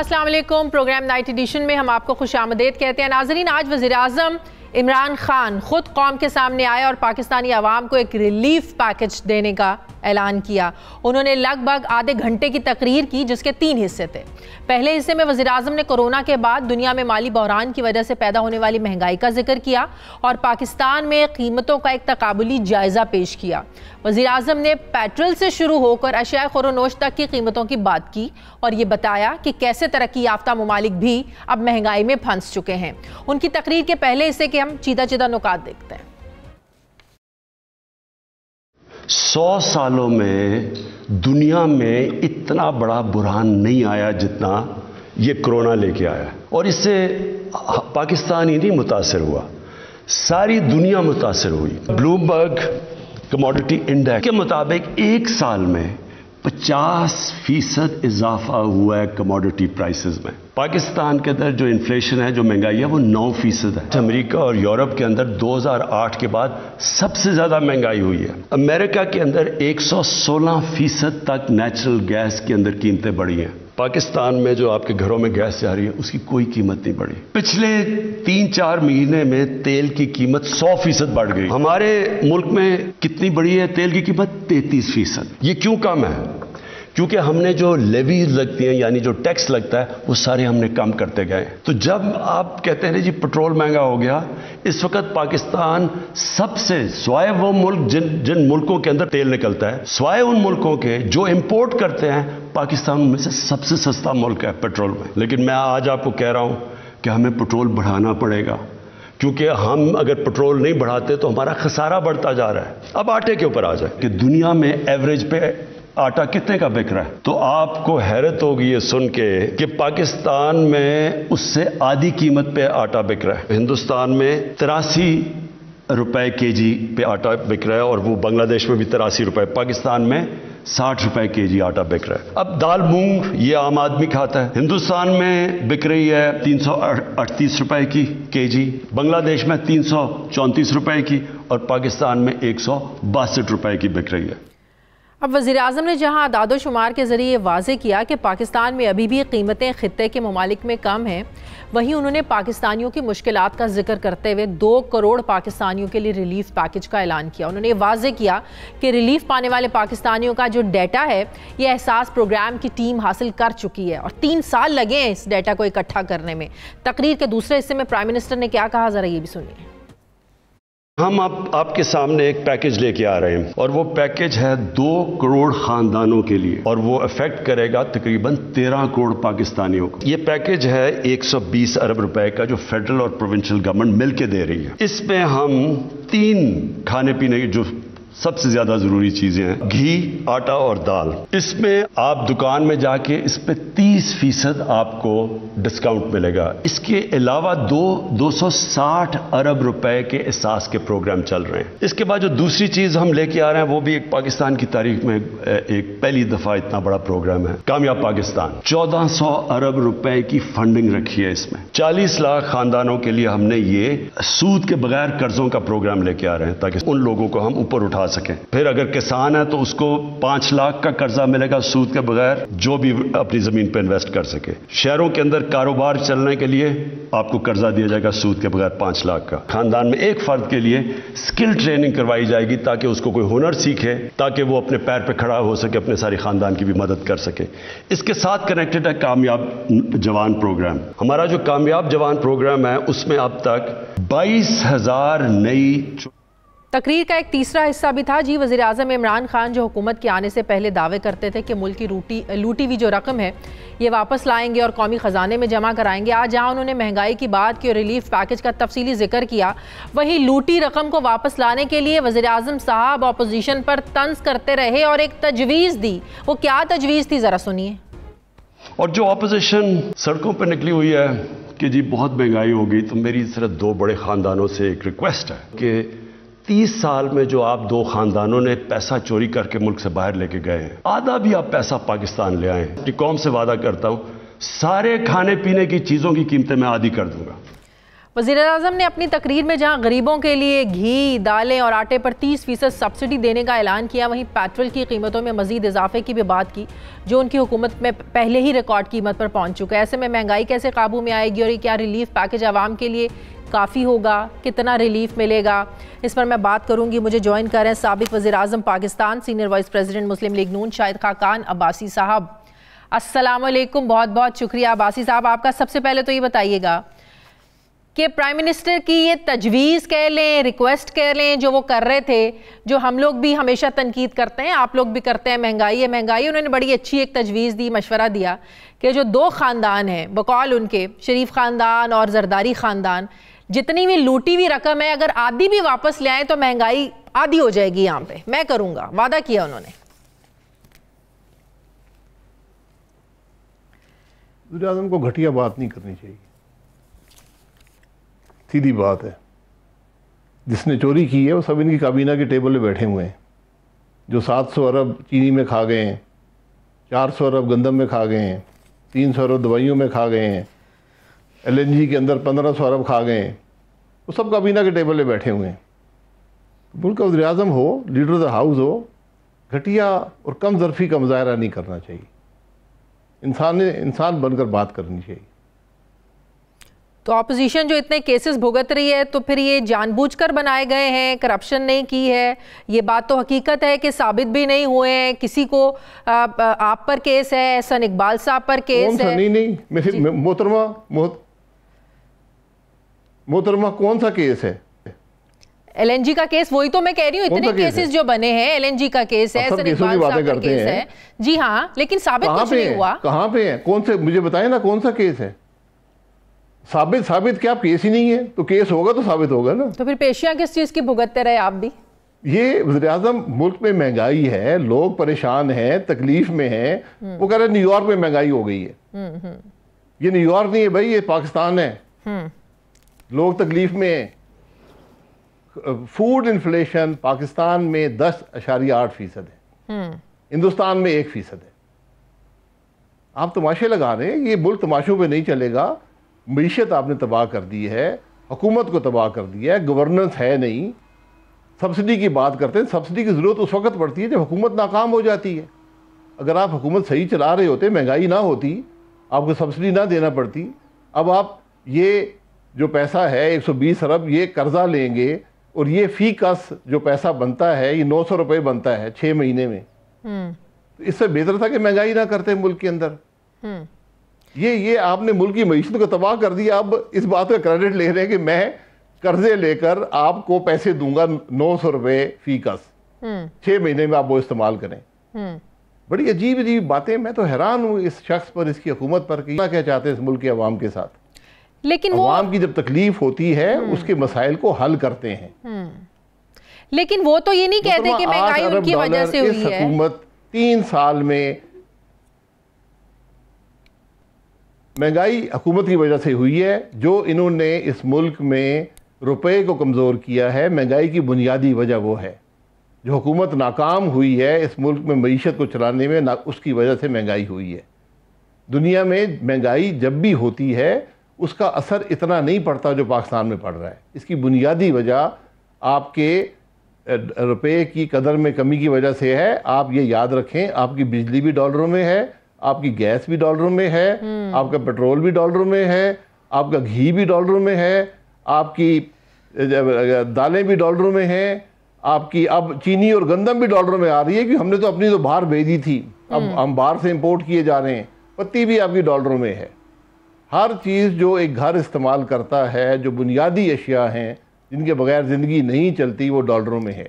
السلام علیکم۔ Programme night edition میں ہم آپ کو خوش آمدید کہتے ہیں۔ ناظرین، آج وزیر اعظم عمران خان خود قوم کے سامنے آئے اور پاکستانی عوام کو ایک ریلیف پیکج دینے کا اعلان کیا۔ انہوں نے لگ بھگ آدھے گھنٹے کی تقریر کی جس کے 3 حصے تھے۔ پہلے حصے میں وزیر اعظم نے کورونا کے بعد دنیا میں مالی بحران کی وجہ سے پیدا ہونے والی مہنگائی کا ذکر کیا اور پاکستان میں قیمتوں کا ایک تقابلی جائزہ پیش کیا۔ وزیر اعظم نے پیٹرول سے شروع ہو کر اشیاء خورونوش تک کی قیمتوں کی بات کی اور یہ بتایا کہ کیسے ترقی یافتہ ممالک بھی اب مہنگائی میں پھنس چکے ہیں۔ ان کی تقریر کے پہلے حصے کے ہم چیدہ نکات دیکھتے ہیں۔ 100 سالوں میں دنیا میں اتنا بڑا بحران نہیں آیا جتنا یہ کرونا لے کے آیا، اور اس سے پاکستان ہی نہیں متاثر ہوا، ساری دنیا متاثر ہوئی۔ بلومبرگ کموڈٹی انڈیکس کے مطابق ایک سال میں 50% اضافہ ہوا ہے کموڈٹی پرائسز میں۔ پاکستان کے اندر جو انفلیشن ہے، جو مہنگائی ہے، وہ 9% ہے۔ امریکہ اور یورپ کے اندر 2008 کے بعد سب سے زیادہ مہنگائی ہوئی ہے۔ امریکہ کے اندر 116% تک نیچرل گیس کے اندر قیمتیں بڑھی ہیں۔ پاکستان میں جو آپ کے گھروں میں گیس جا رہی ہے اس کی کوئی قیمت نہیں بڑھی۔ پچھلے 3-4 مہینے میں تیل کی قیمت 100% بڑھ گئی۔ ہمارے ملک میں کتنی بڑھی ہے تیل کی قیمت؟ 33%۔ یہ کیوں کم ہے؟ کیونکہ ہم نے جو لیویز لگتی ہیں، یعنی جو ٹیکس لگتا ہے، وہ سارے ہم نے کم کرتے گئے۔ تو جب آپ کہتے ہیں جی پٹرول مہنگا ہو گیا، اس وقت پاکستان سب سے، سوائے وہ ملک جن ملکوں کے اندر تیل نکلتا ہے، سوائے ان ملکوں کے جو امپورٹ کرتے ہیں، پاکستان میں سے سب سے سستا ملک ہے پٹرول میں۔ لیکن میں آج آپ کو کہہ رہا ہوں کہ ہمیں پٹرول بڑھانا پڑے گا، کیونکہ ہم اگر پٹرول نہیں بڑھاتے تو ہمارا خسارہ بڑھتا جا رہا ہے۔ اب آٹے کے اوپر آ جائے کہ دنیا میں ایوریج پہ آٹا کتنے کا بک رہا ہے، تو آپ کو حیرت ہوگی یہ سن کے کہ پاکستان میں اس سے آدھی قیمت پہ آٹا بک رہا ہے۔ ہندوستان میں 83 روپے کے جی پہ آٹا بک رہا ہے، اور وہ بنگلہ دیش میں بھی 83 روپے، پاکستان میں 60 روپے کے جی آٹا بک رہا ہے۔ اب دال مونگ یہ عام آدمی کھاتا ہے، ہندوستان میں بک رہی ہے 338 روپے کی کے جی، بنگلہ دیش میں 334 روپے کی، اور پاکستان میں 162 روپے کی بک رہی ہے۔ اب وزیر اعظم نے جہاں اعداد و شمار کے ذریعے واضح کیا کہ پاکستان میں ابھی بھی قیمتیں خطے کے ممالک میں کم ہیں، وہیں انہوں نے پاکستانیوں کی مشکلات کا ذکر کرتے ہوئے 2 کروڑ پاکستانیوں کے لیے ریلیف پیکج کا اعلان کیا۔ انہوں نے یہ واضح کیا کہ ریلیف پانے والے پاکستانیوں کا جو ڈیٹا ہے، یہ احساس پروگرام کی ٹیم حاصل کر چکی ہے، اور 3 سال لگے ہیں اس ڈیٹا کو اکٹھا کرنے میں۔ تقریر کے دوسرے حصے میں پرائم منسٹر نے کیا کہا، ذرا یہ بھی سنیے۔ ہم آپ کے سامنے ایک پیکج لے کے آ رہے ہیں، اور وہ پیکج ہے 2 کروڑ خاندانوں کے لیے، اور وہ افیکٹ کرے گا تقریباً 13 کروڑ پاکستانیوں کو۔ یہ پیکج ہے 120 ارب روپے کا، جو فیڈرل اور پروونشل گورنمنٹ مل کے دے رہی ہے۔ اس میں ہم 3 کھانے پینے کی جو سب سے زیادہ ضروری چیزیں ہیں، گھی، آٹا اور دال، اس میں آپ دکان میں جا کے اس پہ 30% آپ کو ڈسکاؤنٹ ملے گا۔ اس کے علاوہ 260 ارب روپے کے احساس کے پروگرام چل رہے ہیں۔ اس کے بعد جو دوسری چیز ہم لے کے آ رہے ہیں، وہ بھی ایک پاکستان کی تاریخ میں ایک پہلی دفعہ اتنا بڑا پروگرام ہے، کامیاب پاکستان۔ 1400 ارب روپے کی فنڈنگ رکھی ہے اس میں۔ 40 لاکھ خاندانوں کے لیے ہم نے یہ سود کے بغیر قرضوں کا پروگرام لے کے آ رہے ہیں، تاکہ ان لوگوں کو ہم اوپر اٹھا سکیں۔ پھر اگر کسان ہے تو اس کو 5 لاکھ کا قرضہ ملے گا سود کے بغیر، جو بھی اپنی زمین پہ انویسٹ کر سکے۔ شہروں کے اندر کاروبار چلنے کے لیے آپ کو قرضہ دیا جائے گا سود کے بغیر 5 لاکھ کا۔ خاندان میں ایک فرد کے لیے سکل ٹریننگ کروائی جائے گی، تاکہ اس کو کوئی ہنر سیکھے، تاکہ وہ اپنے پیر پہ کھڑا ہو سکے، اپنے ساری خاندان کی بھی مدد کر سکے۔ اس کے ساتھ کنیکٹڈ ہے کامیاب جوان پروگرام۔ ہمارا جو کامیاب جوان پروگرام ہے، اس میں اب تک 22,000 نئی تقریر کا ایک تیسرا حصہ بھی تھا۔ جی وزیر اعظم عمران خان جو حکومت کے آنے سے پہلے دعوے کرتے تھے کہ ملک کی لوٹی ہوئی جو رقم ہے یہ واپس لائیں گے اور قومی خزانے میں جمع کرائیں گے، آج جہاں انہوں نے مہنگائی کی بات کی اور ریلیف پیکج کا تفصیلی ذکر کیا، وہی لوٹی رقم کو واپس لانے کے لیے وزیر اعظم صاحب اپوزیشن پر طنز کرتے رہے اور ایک تجویز دی۔ وہ کیا تجویز تھی، ذرا سنیے۔ اور جو اپوزیشن سڑکوں پہ نکلی ہوئی ہے کہ جی بہت مہنگائی ہوگی، تو میری صرف 2 بڑے خاندانوں سے ایک ریکویسٹ ہے کہ 30 سال میں جو آپ 2 خاندانوں نے پیسہ چوری کر کے ملک سے باہر لے کے گئے ہیں، آدھا بھی آپ پیسہ پاکستان لے آئیں۔ قوم سے وعدہ کرتا ہوں سارے کھانے پینے کی چیزوں کی قیمتیں میں آدھی کر دوں گا۔ وزیر اعظم نے اپنی تقریر میں جہاں غریبوں کے لیے گھی، دالیں اور آٹے پر 30% سبسڈی دینے کا اعلان کیا، وہیں پیٹرول کی قیمتوں میں مزید اضافے کی بھی بات کی، جو ان کی حکومت میں پہلے ہی ریکارڈ قیمت پر پہنچ چکا ہے۔ ایسے میں مہنگائی کیسے قابو میں آئے گی اور کیا ریلیف پیکج عوام کے لیے کافی ہوگا؟ کتنا ریلیف ملے گا؟ اس پر میں بات کروں گی۔ مجھے جوائن کر رہے ہیں سابق وزیر اعظم پاکستان، سینئر وائس پریزیڈنٹ مسلم لیگ نون، شاہد خاقان عباسی صاحب۔ السلام علیکم، بہت بہت شکریہ عباسی صاحب آپ کا۔ سب سے پہلے تو یہ بتائیے گا کہ پرائم منسٹر کی یہ تجویز کہہ لیں، ریکویسٹ کہہ لیں، جو وہ کر رہے تھے، جو ہم لوگ بھی ہمیشہ تنقید کرتے ہیں، آپ لوگ بھی کرتے ہیں، مہنگائی ہے مہنگائی، انہوں نے بڑی اچھی ایک تجویز دی، مشورہ دیا کہ جو دو خاندان ہیں بقول ان کے، شریف خاندان اور زرداری خاندان، جتنی بھی لوٹی ہوئی رقم ہے اگر آدھی بھی واپس لے آئیں تو مہنگائی آدھی ہو جائے گی۔ یہاں پہ میں کروں گا، وعدہ کیا انہوں نے۔ وزیر اعظم کو گھٹیا بات نہیں کرنی چاہیے، سیدھی بات ہے۔ جس نے چوری کی ہے وہ سب ان کی کابینہ کے ٹیبل پہ بیٹھے ہوئے ہیں، جو 700 ارب چینی میں کھا گئے ہیں، 400 ارب گندم میں کھا گئے ہیں، 300 ارب دوائیوں میں کھا گئے ہیں، LNG کے اندر 1500 ارب کھا گئے ہیں، وہ سب کابینہ کے ٹیبل پہ بیٹھے ہوئے ہیں۔ ملک کا وزیر اعظم ہو، لیڈر آف دا ہاؤس ہو، گھٹیا اور کم ظرفی کا مظاہرہ نہیں کرنا چاہیے، انسان بن کر بات کرنی چاہیے۔ تو اپوزیشن جو اتنے کیسز بھگت رہی ہے تو پھر یہ جان بوجھ کر بنائے گئے ہیں، کرپشن نہیں کی ہے، یہ بات تو حقیقت ہے کہ ثابت بھی نہیں ہوئے ہیں، کسی کو آپ پر کیس ہے، احسن اقبال صاحب پر کیس ہے۔ نہیں محترمہ کون سا کیس ہے؟ LNG کا کیس، وہی تو میں کہہ رہی ہوں، اتنے کیسز جو بنے ہیں، LNG کا کیس ہے، احسن اقبال صاحب کا کیس ہے، جی ہاں، لیکن ثابت کچھ نہیں ہوا۔ کہاں پہ ہے؟ کون سے؟ مجھے بتائیں نا کون سا کیس ہے؟ ثابت کیا؟ کیس ہی نہیں ہے تو کیس ہوگا تو ثابت ہوگا نا۔ تو پھر پیشیاں کس چیز کی بھگتتے رہے آپ بھی؟ یہ وزیر اعظم، ملک میں مہنگائی ہے، لوگ پریشان ہیں، تکلیف میں ہیں، وہ کہہ رہے ہیں نیو یارک میں مہنگائی ہو گئی ہے۔ یہ نیو یارک نہیں ہے بھائی، یہ پاکستان ہے، لوگ تکلیف میں ہیں۔ فوڈ انفلیشن پاکستان میں 10.8% ہے، ہندوستان میں 1% ہے۔ آپ تماشے لگا رہے ہیں، یہ ملک تماشوں پہ نہیں چلے گا۔ معیشت آپ نے تباہ کر دی ہے، حکومت کو تباہ کر دیا ہے، گورننس ہے نہیں۔ سبسڈی کی بات کرتے ہیں، سبسڈی کی ضرورت اس وقت پڑتی ہے جب حکومت ناکام ہو جاتی ہے۔ اگر آپ حکومت صحیح چلا رہے ہوتے، مہنگائی نہ ہوتی، آپ کو سبسڈی نہ دینا پڑتی۔ اب آپ یہ جو پیسہ ہے 120 ارب یہ قرضہ لیں گے اور یہ فی کس جو پیسہ بنتا ہے یہ 900 روپے بنتا ہے 6 مہینے میں، اس سے بہتر تھا کہ مہنگائی نہ کرتے ملک کے اندر۔ یہ آپ نے ملک کی معیشت کو تباہ کر دیا۔ اب اس بات کا کریڈٹ لے رہے ہیں کہ میں قرضے لے کر آپ کو پیسے دوں گا 900 روپے فی کس، 6 مہینے میں آپ وہ استعمال کریں۔ بڑی عجیب باتیں، میں تو حیران ہوں اس شخص پر، اس کی حکومت پر، کہ کیا چاہتے ہیں اس ملک کے عوام کے ساتھ۔ لیکن عوام کی جب تکلیف ہوتی ہے اس کے مسائل کو حل کرتے ہیں، لیکن وہ تو یہ نہیں کہتے کہ مہنگائی ان کی وجہ سے ہوئی ہے۔ حکومت 3 سال میں مہنگائی حکومت کی وجہ سے ہوئی ہے۔ جو انہوں نے اس ملک میں روپے کو کمزور کیا ہے، مہنگائی کی بنیادی وجہ وہ ہے۔ جو حکومت ناکام ہوئی ہے اس ملک میں معیشت کو چلانے میں، اس کی وجہ سے مہنگائی ہوئی ہے۔ دنیا میں مہنگائی جب بھی ہوتی ہے اس کا اثر اتنا نہیں پڑتا جو پاکستان میں پڑ رہا ہے۔ اس کی بنیادی وجہ آپ کے روپے کی قدر میں کمی کی وجہ سے ہے۔ آپ یہ یاد رکھیں، آپ کی بجلی بھی ڈالروں میں ہے، آپ کی گیس بھی ڈالروں میں ہے، آپ کا پیٹرول بھی ڈالروں میں ہے، آپ کا گھی بھی ڈالروں میں ہے، آپ کی دالیں بھی ڈالروں میں ہیں، آپ کی اب چینی اور گندم بھی ڈالروں میں آ رہی ہے، کہ ہم نے تو اپنی تو باہر بھیجی تھی، اب ہم باہر سے امپورٹ کیے جا رہے ہیں۔ پتی بھی آپ کی ڈالروں میں ہے۔ ہر چیز جو ایک گھر استعمال کرتا ہے، جو بنیادی اشیاء ہیں جن کے بغیر زندگی نہیں چلتی، وہ ڈالروں میں ہے۔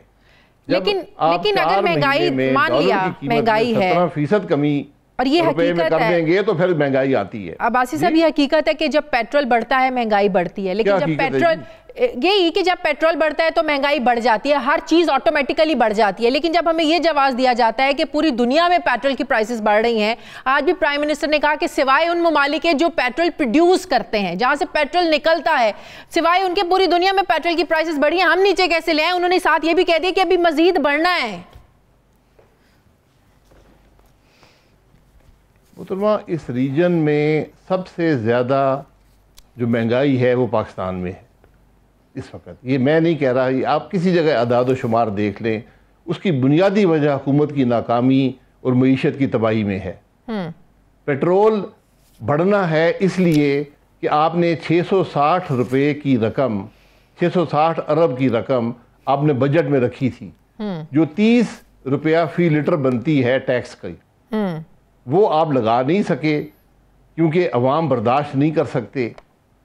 لیکن اگر مہنگائی مان لیا مہنگائی ہے، 17% کمی اور یہ روپے میں کر دیں گے تو پھر مہنگائی آتی ہے۔ عباسی صاحب، یہ حقیقت ہے کہ جب پیٹرول بڑھتا ہے مہنگائی بڑھتی ہے، لیکن جب پیٹرول بڑھتا ہے تو مہنگائی بڑھ جاتی ہے، ہر چیز آٹومیٹیکلی بڑھ جاتی ہے۔ لیکن جب ہمیں یہ جواز دیا جاتا ہے کہ پوری دنیا میں پیٹرول کی پرائسز بڑھ رہی ہیں، آج بھی پرائم منسٹر نے کہا کہ سوائے ان ممالک کے جو پیٹرول پروڈیوس کرتے ہیں، جہاں سے پیٹرول نکلتا ہے، سوائے ان کے پوری دنیا میں پیٹرول کی پرائسز بڑھی ہیں، ہم نیچے کیسے لے آئیں؟ انہوں نے ساتھ یہ بھی کہہ دیا کہ ابھی مزید بڑھنا ہے۔ محترمہ، اس ریجن میں سب سے زیادہ جو مہنگائی ہے وہ پاکستان میں ہے اس وقت. یہ میں نہیں کہہ رہا, یہ آپ کسی جگہ اعداد و شمار دیکھ لیں, اس کی بنیادی وجہ حکومت کی ناکامی اور معیشت کی تباہی میں ہے. پیٹرول بڑھنا ہے اس لیے کہ آپ نے 660 روپے کی رقم, 660 ارب کی رقم آپ نے بجٹ میں رکھی تھی, جو 30 روپیہ فی لیٹر بنتی ہے ٹیکس کی, وہ آپ لگا نہیں سکے کیونکہ عوام برداشت نہیں کر سکتے.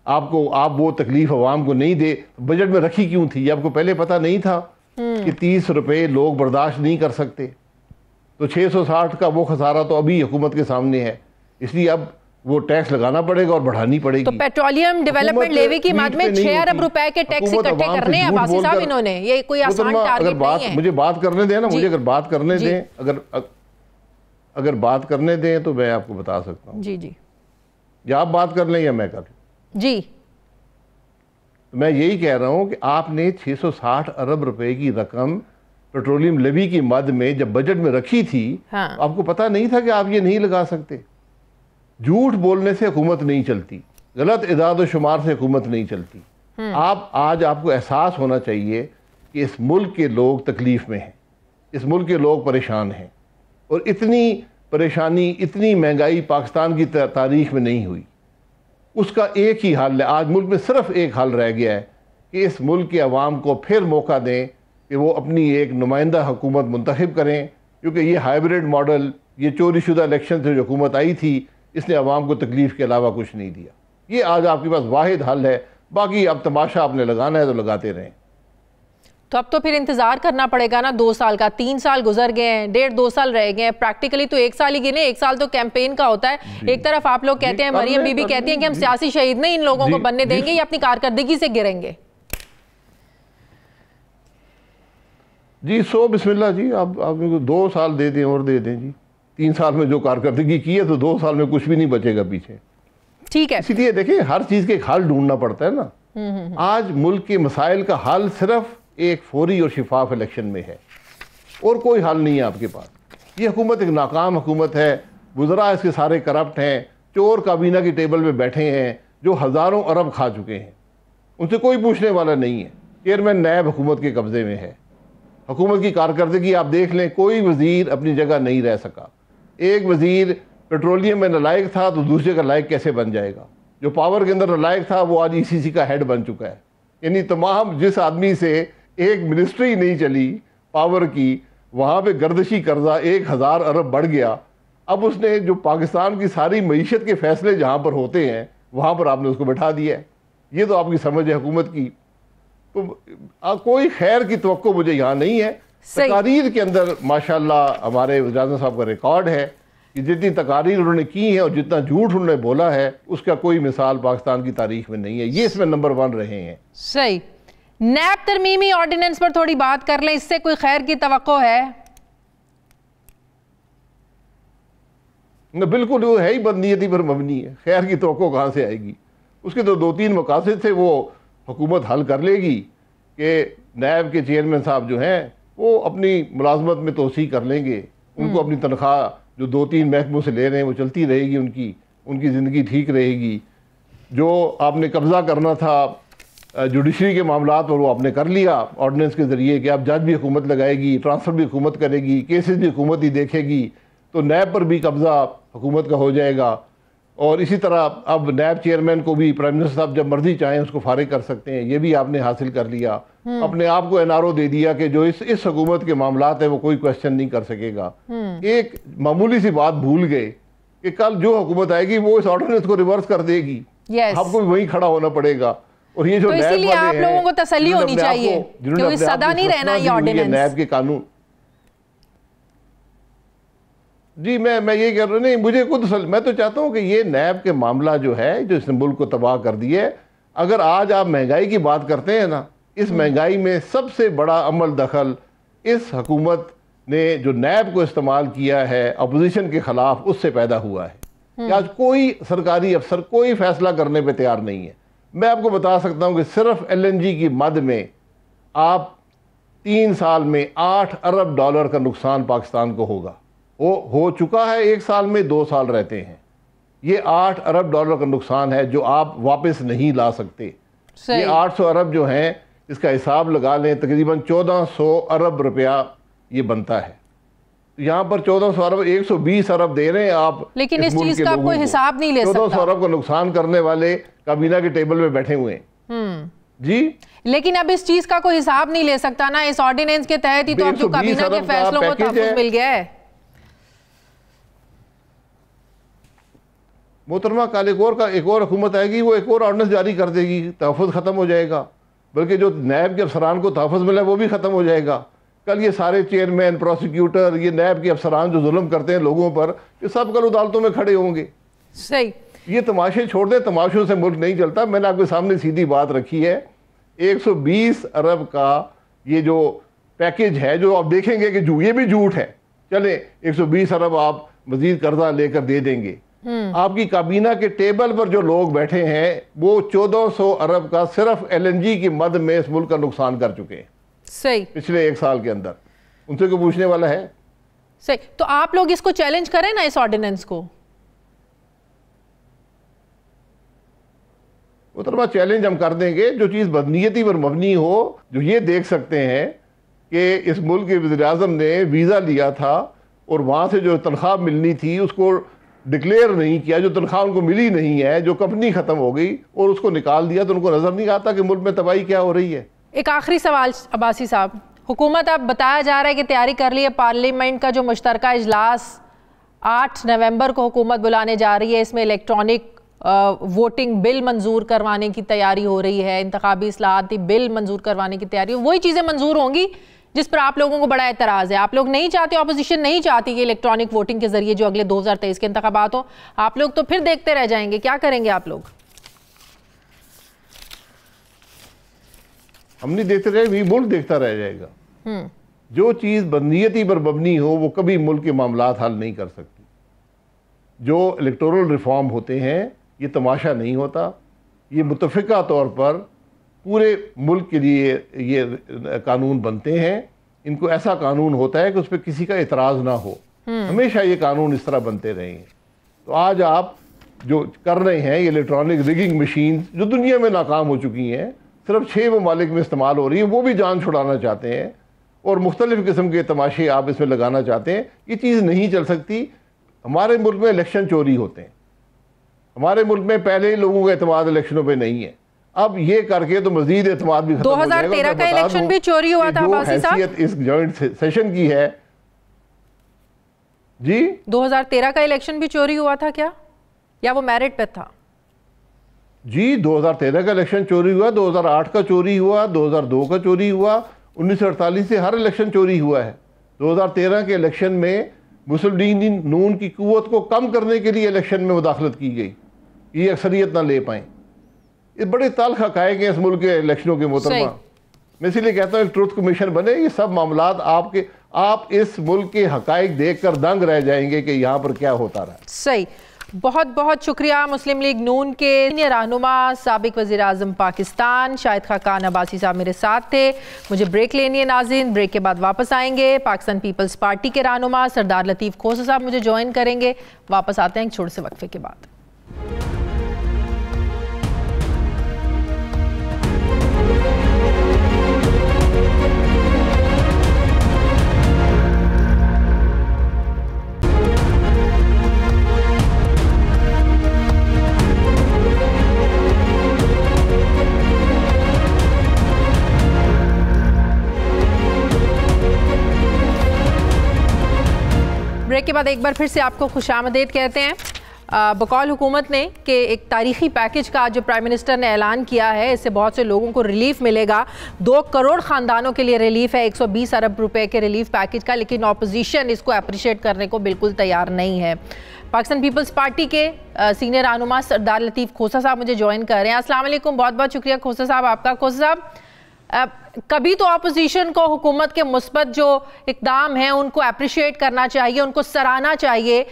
آپ وہ تکلیف عوام کو نہیں دے, بجٹ میں رکھی کیوں تھی؟ آپ کو پہلے پتہ نہیں تھا کہ 30 روپے لوگ برداشت نہیں کر سکتے؟ تو 660 کا وہ خسارہ تو ابھی حکومت کے سامنے ہے, اس لیے اب وہ ٹیکس لگانا پڑے گا اور بڑھانی پڑے گی. تو پیٹرولیم ڈیولپمنٹ لیوی کی مد میں 6 ارب روپے کے ٹیکس اکٹھے کرنے ہیں عباسی صاحب انہوں نے, یہ کوئی آسان ٹارگٹ نہیں ہے. مجھے بات کرنے دیں نا, مجھے اگر بات کرنے دیں, اگر بات کرنے دیں تو میں آپ کو بتا سکتا ہوں. جی جی, یا آپ بات کر لیں یا میں کر لوں. جی, میں یہی کہہ رہا ہوں کہ آپ نے 660 ارب روپے کی رقم پیٹرولیم لیوی کی مد میں جب بجٹ میں رکھی تھی, آپ کو پتہ نہیں تھا کہ آپ یہ نہیں لگا سکتے؟ جھوٹ بولنے سے حکومت نہیں چلتی, غلط اعداد و شمار سے حکومت نہیں چلتی. آج آپ کو احساس ہونا چاہیے کہ اس ملک کے لوگ تکلیف میں ہیں, اس ملک کے لوگ پریشان ہیں, اور اتنی پریشانی, اتنی مہنگائی پاکستان کی تاریخ میں نہیں ہوئی. اس کا ایک ہی حل ہے, آج ملک میں صرف ایک حل رہ گیا ہے کہ اس ملک کے عوام کو پھر موقع دیں کہ وہ اپنی ایک نمائندہ حکومت منتخب کریں, کیونکہ یہ ہائیبریڈ ماڈل, یہ چوری شدہ الیکشن سے جو حکومت آئی تھی, اس نے عوام کو تکلیف کے علاوہ کچھ نہیں دیا. یہ آج آپ کے پاس واحد حل ہے, باقی اب تماشا آپ نے لگانا ہے تو لگاتے رہیں. تو اب تو پھر انتظار کرنا پڑے گا نا 2 سال کا. 3 سال گزر گئے ہیں, 1.5-2 سال رہ گئے ہیں, پریکٹیکلی تو 1 سال ہی گنے. 1 سال تو کیمپین کا ہوتا ہے. ایک طرف آپ لوگ کہتے ہیں, مریم بی بی کہتی ہیں کہ ہم سیاسی شہید نہیں ان لوگوں کو بننے دیں گے, یہ اپنی کارکردگی سے گریں گے. جی بسم اللہ جی, آپ 2 سال دے دیں اور دے دیں جی. 3 سال میں جو کارکردگی کی ہے تو 2 سال میں کچھ بھی نہیں بچے گا پیچھے. ٹھیک ہے, اسی لیے دیکھیں ہر چیز کے ایک حل ڈھونڈنا پڑتا ہے نا. آج ملک کے مسائل کا حل صرف ایک فوری اور شفاف الیکشن میں ہے, اور کوئی حل نہیں ہے آپ کے پاس. یہ حکومت ایک ناکام حکومت ہے, وزراء اس کے سارے کرپٹ ہیں, چور کابینہ کی ٹیبل پہ بیٹھے ہیں جو ہزاروں ارب کھا چکے ہیں, ان سے کوئی پوچھنے والا نہیں ہے. چیئرمین نیب حکومت کے قبضے میں ہے. حکومت کی کارکردگی آپ دیکھ لیں, کوئی وزیر اپنی جگہ نہیں رہ سکا. ایک وزیر پیٹرولیم میں نالائق تھا تو دوسرے کا لائق کیسے بن جائے گا؟ جو پاور کے اندر نالائق تھا وہ آج ECC کا ہیڈ بن چکا ہے. یعنی تمام جس آدمی سے ایک منسٹری نہیں چلی پاور کی, وہاں پہ گردشی قرضہ 1000 ارب بڑھ گیا. اب اس نے جو پاکستان کی ساری معیشت کے فیصلے جہاں پر ہوتے ہیں وہاں پر آپ نے اس کو بٹھا دیا ہے. یہ تو آپ کی سمجھ ہے حکومت کی. تو کوئی خیر کی توقع مجھے یہاں نہیں ہے. تقاریر کے اندر ماشاءاللہ ہمارے وزیر اعظم صاحب کا ریکارڈ ہے کہ جتنی تقاریر انہوں نے کی ہیں اور جتنا جھوٹ انہوں نے بولا ہے اس کا کوئی مثال پاکستان کی تاریخ میں نہیں ہے. یہ اس میں نمبر 1 رہے ہیں. صحیح. نیب ترمیمی آرڈیننس پر تھوڑی بات کر لیں, اس سے کوئی خیر کی توقع ہے؟ بالکل, وہ ہے ہی بدنیتی پر مبنی ہے. خیر کی توقع کہاں سے آئے گی؟ اس کے تو 2-3 مقاصد تھے, وہ حکومت حل کر لے گی کہ نیب کے چیئرمین صاحب جو ہیں وہ اپنی ملازمت میں توسیع کر لیں گے, ان کو اپنی تنخواہ جو 2-3 محکموں سے لے رہے ہیں وہ چلتی رہے گی, ان کی زندگی ٹھیک رہے گی. جو آپ نے قبضہ کرنا تھا جوڈیشری کے معاملات پر وہ آپ نے کر لیا آرڈیننس کے ذریعے کہ اب جج بھی حکومت لگائے گی, ٹرانسفر بھی حکومت کرے گی, کیسز بھی حکومت ہی دیکھے گی, تو نیب پر بھی قبضہ حکومت کا ہو جائے گا. اور اسی طرح اب نیب چیئرمین کو بھی پرائم منسٹر صاحب جب مرضی چاہیں اس کو فارغ کر سکتے ہیں, یہ بھی آپ نے حاصل کر لیا. اپنے آپ کو NRO دے دیا کہ جو اس حکومت کے معاملات ہیں وہ کوئی کوشچن نہیں کر سکے گا. ایک معمولی سی بات بھول گئے کہ کل جو حکومت آئے گی وہ اس آرڈیننس کو ریورس کر دے گی, آپ کو بھی وہیں کھڑا ہونا پڑے گا. اور یہ جو تو اسی لیے آپ لوگوں کو تسلی ہونی چاہیے کہ صدا نہیں رہنا یہ آرڈیننس. نیب کے قانون, جی میں یہ کہہ رہا ہوں, نہیں مجھے خود میں تو چاہتا ہوں کہ یہ نیب کے معاملہ جو ہے جو اس نے ملک کو تباہ کر دیے. اگر آج آپ مہنگائی کی بات کرتے ہیں نا, اس مہنگائی میں سب سے بڑا عمل دخل اس حکومت نے جو نیب کو استعمال کیا ہے اپوزیشن کے خلاف, اس سے پیدا ہوا ہے. کہ آج کوئی سرکاری افسر کوئی فیصلہ کرنے پہ تیار نہیں ہے. میں آپ کو بتا سکتا ہوں کہ صرف LNG کی مد میں آپ 3 سال میں $8 ارب کا نقصان پاکستان کو ہوگا. وہ ہو چکا ہے 1 سال میں, 2 سال رہتے ہیں. یہ 8 ارب ڈالر کا نقصان ہے جو آپ واپس نہیں لا سکتے. یہ 800 ارب جو ہیں اس کا حساب لگا لیں, تقریباً 1400 ارب روپیہ یہ بنتا ہے. یہاں پر 1400 ارب 120 ارب دے رہے ہیں آپ, لیکن اس چیز کا کوئی حساب نہیں لے سکتا. 1400 ارب کا نقصان کرنے والے کابینہ کے ٹیبل میں بیٹھے ہوئے ہیں جی, لیکن اب اس چیز کا کوئی حساب نہیں لے سکتا نا. اس آرڈیننس کے تحت ہی تو اب جو کابینہ کے فیصلوں کو تحفظ مل گیا ہے. محترمہ کل ایک اور حکومت آئے گی, وہ ایک اور آرڈیننس جاری کر دے گی, تحفظ ختم ہو جائے گا. بلکہ جو نیب کے افسران کو تحفظ ملا ہے وہ بھی ختم ہو جائے گا. کل یہ سارے چیئرمین, پروسیکیوٹر, یہ نیب کے افسران جو ظلم کرتے ہیں لوگوں پر, یہ سب کل عدالتوں میں کھڑے ہوں گے. صحیح. یہ تماشے چھوڑ دیں, تماشوں سے ملک نہیں چلتا. میں نے آپ کے سامنے سیدھی بات رکھی ہے. 120 ارب کا یہ جو پیکیج ہے جو آپ دیکھیں گے کہ یہ بھی جھوٹ ہے. چلیں 120 ارب آپ مزید قرضہ لے کر دے دیں گے. آپ کی کابینہ کے ٹیبل پر جو لوگ بیٹھے ہیں وہ 1400 ارب کا صرف LNG کی مد میں اس ملک کا نقصان کر چکے ہیں. صحیح. پچھلے 1 سال کے اندر. ان سے کوئی پوچھنے والا ہے؟ صحیح. تو آپ لوگ اس کو چیلنج کریں نا, اس آرڈیننس کو. محترمہ چیلنج ہم کر دیں گے. جو چیز بدنیتی پر مبنی ہو, جو یہ دیکھ سکتے ہیں کہ اس ملک کے وزیر اعظم نے ویزا لیا تھا اور وہاں سے جو تنخواہ ملنی تھی اس کو ڈکلیئر نہیں کیا, جو تنخواہ ان کو ملی نہیں ہے, جو کمپنی ختم ہو گئی اور اس کو نکال دیا, تو ان کو نظر نہیں آتا کہ ملک میں تباہی کیا ہو رہی ہے. ایک آخری سوال عباسی صاحب, حکومت اب بتایا جا رہا ہے کہ تیاری کر لی ہے پارلیمنٹ کا جو مشترکہ اجلاس 8 نومبر کو حکومت بلانے جا رہی ہے. اس میں الیکٹرانک ووٹنگ بل منظور کروانے کی تیاری ہو رہی ہے, انتخابی اصلاحاتی بل منظور کروانے کی تیاری. وہی چیزیں منظور ہوں گی جس پر آپ لوگوں کو بڑا اعتراض ہے. آپ لوگ نہیں چاہتے, اپوزیشن نہیں چاہتی کہ الیکٹرانک ووٹنگ کے ذریعے جو اگلے 2023 کے انتخابات ہوں. آپ لوگ تو پھر دیکھتے رہ جائیں گے. کیا کریں گے آپ لوگ؟ ہم نہیں دیکھتے رہے, یہ ملک دیکھتا رہ جائے گا. جو چیز بدنیتی پر مبنی ہو وہ کبھی ملک کے معاملات حل نہیں کر سکتی. جو الیکٹورل ریفارم ہوتے ہیں یہ تماشا نہیں ہوتا, یہ متفقہ طور پر پورے ملک کے لیے یہ قانون بنتے ہیں. ان کو ایسا قانون ہوتا ہے کہ اس پہ کسی کا اعتراض نہ ہو. ہمیشہ یہ قانون اس طرح بنتے رہے ہیں. تو آج آپ جو کر رہے ہیں یہ الیکٹرانک ریگنگ مشین جو دنیا میں ناکام ہو چکی ہیں, صرف 6 ممالک میں استعمال ہو رہی ہیں, وہ بھی جان چھڑانا چاہتے ہیں اور مختلف قسم کے تماشے آپ اس میں لگانا چاہتے ہیں. یہ چیز نہیں چل سکتی. ہمارے ملک میں الیکشن چوری ہوتے ہیں. ہمارے ملک میں پہلے ہی لوگوں کا اعتماد الیکشنوں پہ نہیں ہے. اب یہ کر کے تو مزید اعتماد بھی ختم ہو جائے گا. 2013 کا الیکشن بھی چوری ہوا تھا عباسی صاحب. حیثیت اس جوائنٹ سیشن کی ہے جی, 2013 کا الیکشن بھی چوری ہوا تھا کیا, یا وہ میرٹ پہ تھا؟ جی 2013 کا الیکشن چوری ہوا, 2008 کا چوری ہوا, 2002 کا چوری ہوا, 1948 سے ہر الیکشن چوری ہوا ہے. 2013 کے الیکشن میں مسلم لیگ نون کی قوت کو کم کرنے کے لیے الیکشن میں مداخلت کی گئی, یہ اکثریت نہ لے پائیں. یہ بڑے تلخ حقائق ہیں اس ملک کے الیکشنوں کے محترمہ. میں اسی لیے کہتا ہوں ایک ٹروتھ کمیشن بنے. یہ سب معاملات آپ اس ملک کے حقائق دیکھ کر دنگ رہ جائیں گے کہ یہاں پر کیا ہوتا رہا. صحیح. بہت بہت شکریہ مسلم لیگ نون کے سینئر رہنما سابق وزیر اعظم پاکستان شاہد خاقان عباسی صاحب میرے ساتھ تھے. مجھے بریک لینی ہے ناظرین, بریک کے بعد واپس آئیں گے. پاکستان پیپلز پارٹی کے رہنما سردار لطیف کھوسہ صاحب مجھے جوائن کریں گے. واپس آتے ہیں ایک چھوٹے سے وقفے کے بعد. بریک کے بعد ایک بار پھر سے آپ کو خوش آمدید کہتے ہیں. بقول حکومت نے کہ ایک تاریخی پیکج کا جو پرائم منسٹر نے اعلان کیا ہے, اس سے بہت سے لوگوں کو ریلیف ملے گا. 2 کروڑ خاندانوں کے لیے ریلیف ہے 120 ارب روپے کے ریلیف پیکج کا, لیکن اپوزیشن اس کو اپریشیٹ کرنے کو بالکل تیار نہیں ہے. پاکستان پیپلز پارٹی کے سینئر رہنما سردار لطیف کھوسہ صاحب مجھے جوائن کر رہے ہیں. السلام علیکم, بہت بہت شکریہ کھوسہ صاحب آپ کا. کھوسہ صاحب, کبھی تو اپوزیشن کو حکومت کے مثبت جو اقدام ہیں ان کو اپریشیٹ کرنا چاہیے, ان کو سراہنا چاہیے.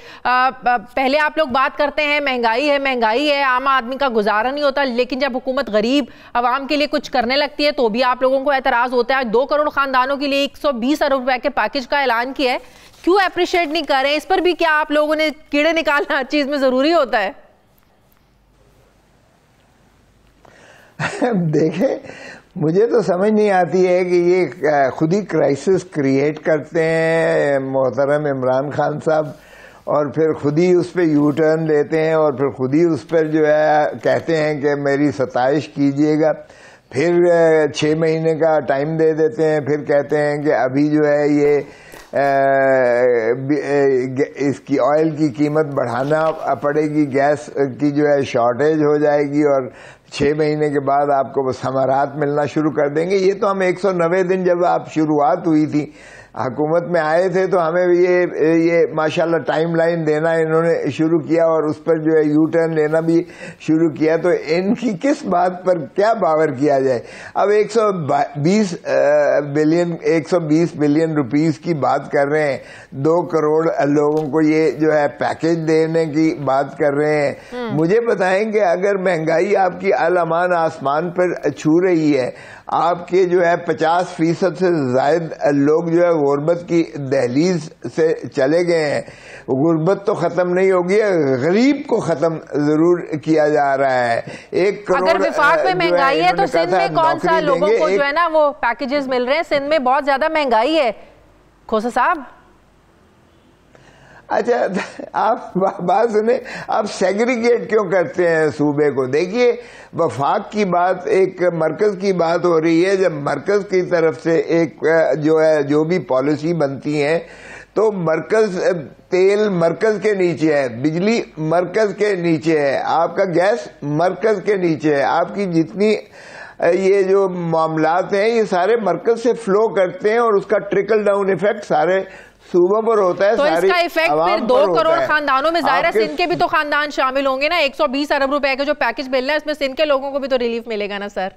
پہلے آپ لوگ بات کرتے ہیں مہنگائی ہے, عام آدمی کا گزارا نہیں ہوتا, لیکن جب حکومت غریب عوام کے لیے کچھ کرنے لگتی ہے تو بھی آپ لوگوں کو اعتراض ہوتا ہے. 2 کروڑ خاندانوں کے لیے 120 ارب روپے کے پیکج کا اعلان کیا ہے, کیوں اپریشیٹ نہیں کر رہے ہیں؟ اس پر بھی کیا آپ لوگوں نے کیڑے نکالنا ہر چیز میں ضروری ہوتا ہے؟ دیکھیں مجھے تو سمجھ نہیں آتی ہے کہ یہ خود ہی کرائسس کریٹ کرتے ہیں محترم عمران خان صاحب، اور پھر خود ہی اس پہ یو ٹرن لیتے ہیں، اور پھر خود ہی اس پر جو ہے کہتے ہیں کہ میری ستائش کیجئے گا، پھر 6 مہینے کا ٹائم دے دیتے ہیں، پھر کہتے ہیں کہ ابھی جو ہے یہ اس کی آئل کی قیمت بڑھانا پڑے گی، گیس کی جو ہے شارٹیج ہو جائے گی، اور 6 مہینے کے بعد آپ کو ثمرات ملنا شروع کر دیں گے۔ یہ تو ہم 190 دن جب آپ شروعات ہوئی تھی حکومت میں آئے تھے تو ہمیں یہ ماشاءاللہ ٹائم لائن دینا انہوں نے شروع کیا، اور اس پر جو ہے یو ٹرن لینا بھی شروع کیا، تو ان کی کس بات پر کیا باور کیا جائے۔ اب 120 بلین روپیز کی بات کر رہے ہیں، 2 کروڑ لوگوں کو یہ جو ہے پیکج دینے کی بات کر رہے ہیں۔ مجھے بتائیں کہ اگر مہنگائی آپ کی الامان آسمان پر چھو رہی ہے، آپ کے جو ہے 50% سے زائد لوگ جو ہے غربت کی دہلیز سے چلے گئے ہیں، غربت تو ختم نہیں ہوگی، غریب کو ختم ضرور کیا جا رہا ہے۔ 1 کروڑ اگر وفاق میں مہنگائی ہے تو سندھ میں کون سا لوگوں کو جو ہے نا وہ پیکیجز مل رہے ہیں؟ سندھ میں بہت زیادہ مہنگائی ہے کھوسا صاحب۔ اچھا آپ بات سنیں، آپ سیگریگیٹ کیوں کرتے ہیں صوبے کو؟ دیکھیے وفاق کی بات ایک مرکز کی بات ہو رہی ہے، جب مرکز کی طرف سے ایک جو ہے جو بھی پالیسی بنتی ہے تو مرکز، تیل مرکز کے نیچے ہے، بجلی مرکز کے نیچے ہے، آپ کا گیس مرکز کے نیچے ہے، آپ کی جتنی یہ جو معاملات ہیں یہ سارے مرکز سے فلو کرتے ہیں، اور اس کا ٹرکل ڈاؤن ایفیکٹ سارے صوبوں پر ہوتا ہے، تو اس کا ایفیکٹ پھر 2 کروڑ خاندانوں میں ظاہر ہے سندھ کے بھی تو خاندان شامل ہوں گے نا۔ 120 ارب روپے کے جو پیکج مل رہا ہے اس میں سندھ کے لوگوں کو بھی تو ریلیف ملے گا نا سر۔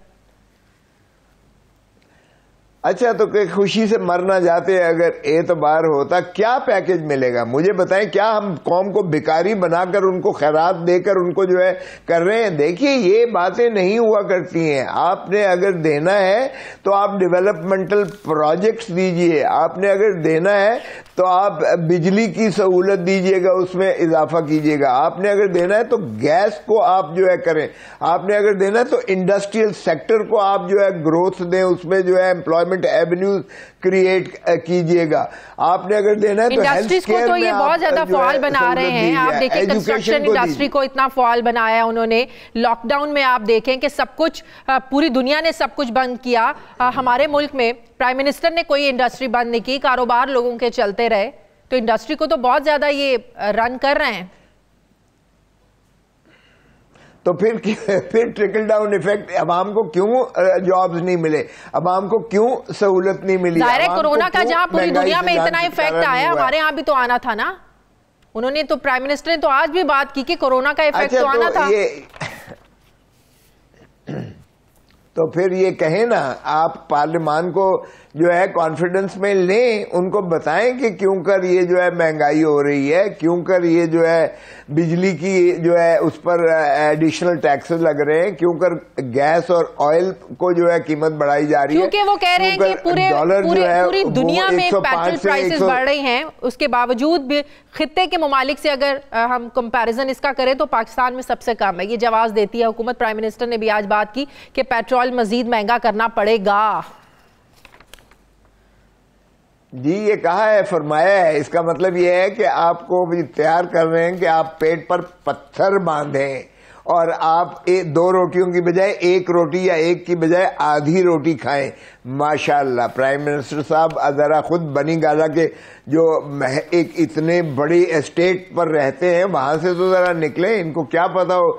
اچھا تو کہ خوشی سے مرنا جاتے اگر اعتبار ہوتا، کیا پیکج ملے گا مجھے بتائیں؟ کیا ہم قوم کو بیکاری بنا کر ان کو خیرات دے کر ان کو جو ہے کر رہے ہیں؟ دیکھیے یہ باتیں نہیں ہوا کرتی ہیں۔ آپ نے اگر دینا ہے تو آپ ڈیولپمنٹل پروجیکٹس دیجئے، آپ نے اگر دینا ہے تو آپ بجلی کی سہولت دیجئے گا، اس میں اضافہ کیجئے گا، آپ نے اگر دینا ہے تو گیس کو آپ جو ہے کریں، آپ نے اگر دینا ہے تو انڈسٹریل سیکٹر کو آپ جو ہے گروتھ دیں، اس میں جو ہے امپلائمنٹ ایونیوز کریٹ کیجئے گا، آپ نے اگر دینا ہے تو انڈسٹریز کو تو یہ بہت زیادہ فعال بنا رہے ہیں۔ آپ دیکھیں کنسٹرکشن انڈسٹری کو اتنا فعال بنایا انہوں نے، لاک ڈاؤن میں آپ دیکھیں کہ سب کچھ، پوری دنیا نے سب کچھ بند کیا، ہمارے ملک میں پرائم منسٹر نے کوئی انڈسٹری بند نہیں کی، کاروبار لوگوں کے چلتے رہے، تو انڈسٹری کو تو بہت زیادہ یہ رن کر رہے ہیں۔ تو پھر ٹرکل ڈاؤن ایفیکٹ، عوام کو کیوں جابز نہیں ملے، عوام کو کیوں سہولت نہیں ملی؟ ظاہر ہے کورونا کا جہاں پوری دنیا میں اتنا ایفیکٹ آیا، ہمارے ہاں بھی تو آنا تھا نا۔ انہوں نے تو پرائم منسٹر نے تو آج بھی بات کی کہ کورونا کا ایفیکٹ تو آنا تھا۔ تو پھر یہ کہیں نا، آپ پارلیمان کو جو ہے کانفیڈنس میں لیں، ان کو بتائیں کہ کیوں کر یہ جو ہے مہنگائی ہو رہی ہے، کیوں کر یہ جو ہے بجلی کی جو ہے اس پر ایڈیشنل ٹیکسز لگ رہے ہیں، کیوں کر گیس اور آئل کو جو ہے قیمت بڑھائی جا رہی ہے، کیونکہ وہ کہہ رہے ہیں کہ پوری دنیا میں پیٹرول پرائسز بڑھ رہی ہیں، اس کے باوجود بھی خطے کے ممالک سے اگر ہم کمپیریزن اس کا کریں تو پاکستان میں سب سے کم ہے۔ یہ جواز دیتی ہے حکومت، پرائم منسٹر نے بھی آج بات کی کہ پیٹرول مزید مہنگا کرنا پڑے گا۔ جی یہ کہا ہے، فرمایا ہے، اس کا مطلب یہ ہے کہ آپ کو بھی تیار کر رہے ہیں کہ آپ پیٹ پر پتھر باندھیں اور آپ 2 روٹیوں کی بجائے 1 روٹی یا 1 کی بجائے آدھی روٹی کھائیں۔ ماشاءاللہ پرائم منسٹر صاحب ذرا خود بنی گالا کے جو ایک اتنے بڑی اسٹیٹ پر رہتے ہیں وہاں سے تو ذرا نکلیں، ان کو کیا پتا ہو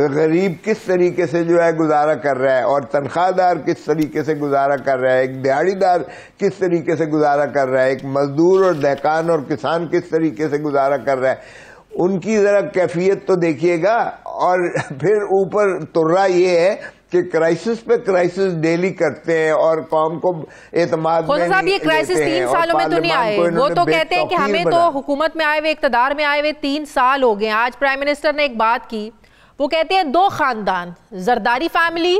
غریب کس طریقے سے جو ہے گزارا کر رہا ہے، اور تنخواہ دار کس طریقے سے گزارا کر رہا ہے، ایک دیہڑی دار کس طریقے سے گزارا کر رہا ہے، ایک مزدور اور دہقان اور کسان کس طریقے سے گزارا کر رہا ہے، ان کی ذرا کیفیت تو دیکھیے گا۔ اور پھر اوپر ترا یہ ہے کہ کرائسس پہ کرائسس ڈیلی کرتے ہیں اور قوم کو اعتماد میں صاحب یہ کرائسس 3 سالوں میں تو نہیں آئے، وہ تو کہتے ہیں کہ ہمیں تو حکومت میں آئے ہوئے، اقتدار میں آئے ہوئے 3 سال ہو گئے۔ آج پرائم منسٹر نے ایک بات کی، وہ کہتے ہیں 2 خاندان، زرداری فیملی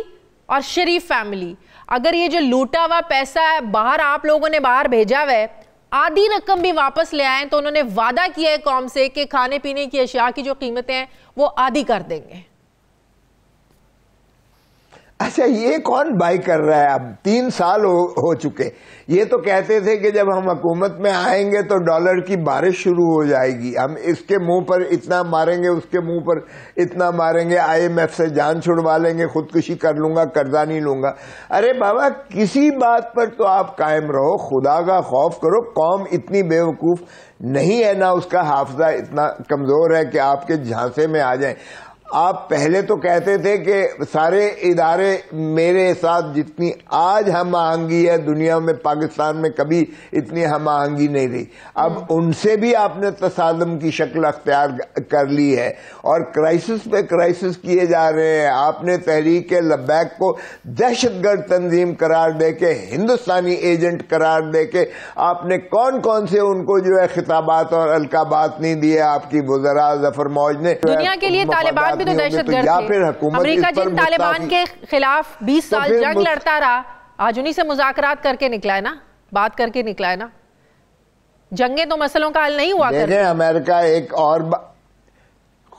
اور شریف فیملی، اگر یہ جو لوٹا ہوا پیسہ ہے باہر آپ لوگوں نے باہر بھیجا ہوا ہے، آدھی رقم بھی واپس لے آئیں تو انہوں نے وعدہ کیا ہے قوم سے کہ کھانے پینے کی اشیاء کی جو قیمتیں ہیں وہ آدھی کر دیں گے۔ اچھا یہ کون بائی کر رہا ہے؟ اب 3 سال ہو چکے. یہ تو کہتے تھے کہ جب ہم حکومت میں آئیں گے تو ڈالر کی بارش شروع ہو جائے گی, ہم اس کے منہ پر اتنا ماریں گے, اس کے منہ پر اتنا ماریں گے, IMF سے جان چھڑوا لیں گے, خودکشی کر لوں گا, قرضہ نہیں لوں گا. ارے بابا کسی بات پر تو آپ قائم رہو, خدا کا خوف کرو. قوم اتنی بے وقوف نہیں ہے, نہ اس کا حافظہ اتنا کمزور ہے کہ آپ کے جھانسے میں آ جائیں. آپ پہلے تو کہتے تھے کہ سارے ادارے میرے ساتھ جتنی آج ہم آہنگی ہے دنیا میں, پاکستان میں کبھی اتنی ہم آہنگی نہیں رہی. اب ان سے بھی آپ نے تصادم کی شکل اختیار کر لی ہے اور کرائسس پہ کرائسس کیے جا رہے ہیں. آپ نے تحریک لبیک کو دہشت گرد تنظیم قرار دے کے, ہندوستانی ایجنٹ قرار دے کے, آپ نے کون کون سے ان کو جو ہے خطابات اور القابات نہیں دیے آپ کی وزراء ظفر موج نے. دنیا کے لیے طالبان تو دہشت گرد تھے. امریکہ جن طالبان کے خلاف 20 سال جنگ لڑتا رہا, آج انہی سے مذاکرات کر کے نکلا ہے نا, بات کر کے نکلا ہے نا. جنگیں تو مسئلوں کا حل نہیں ہوا کرتی. دیکھیں امریکہ ایک اور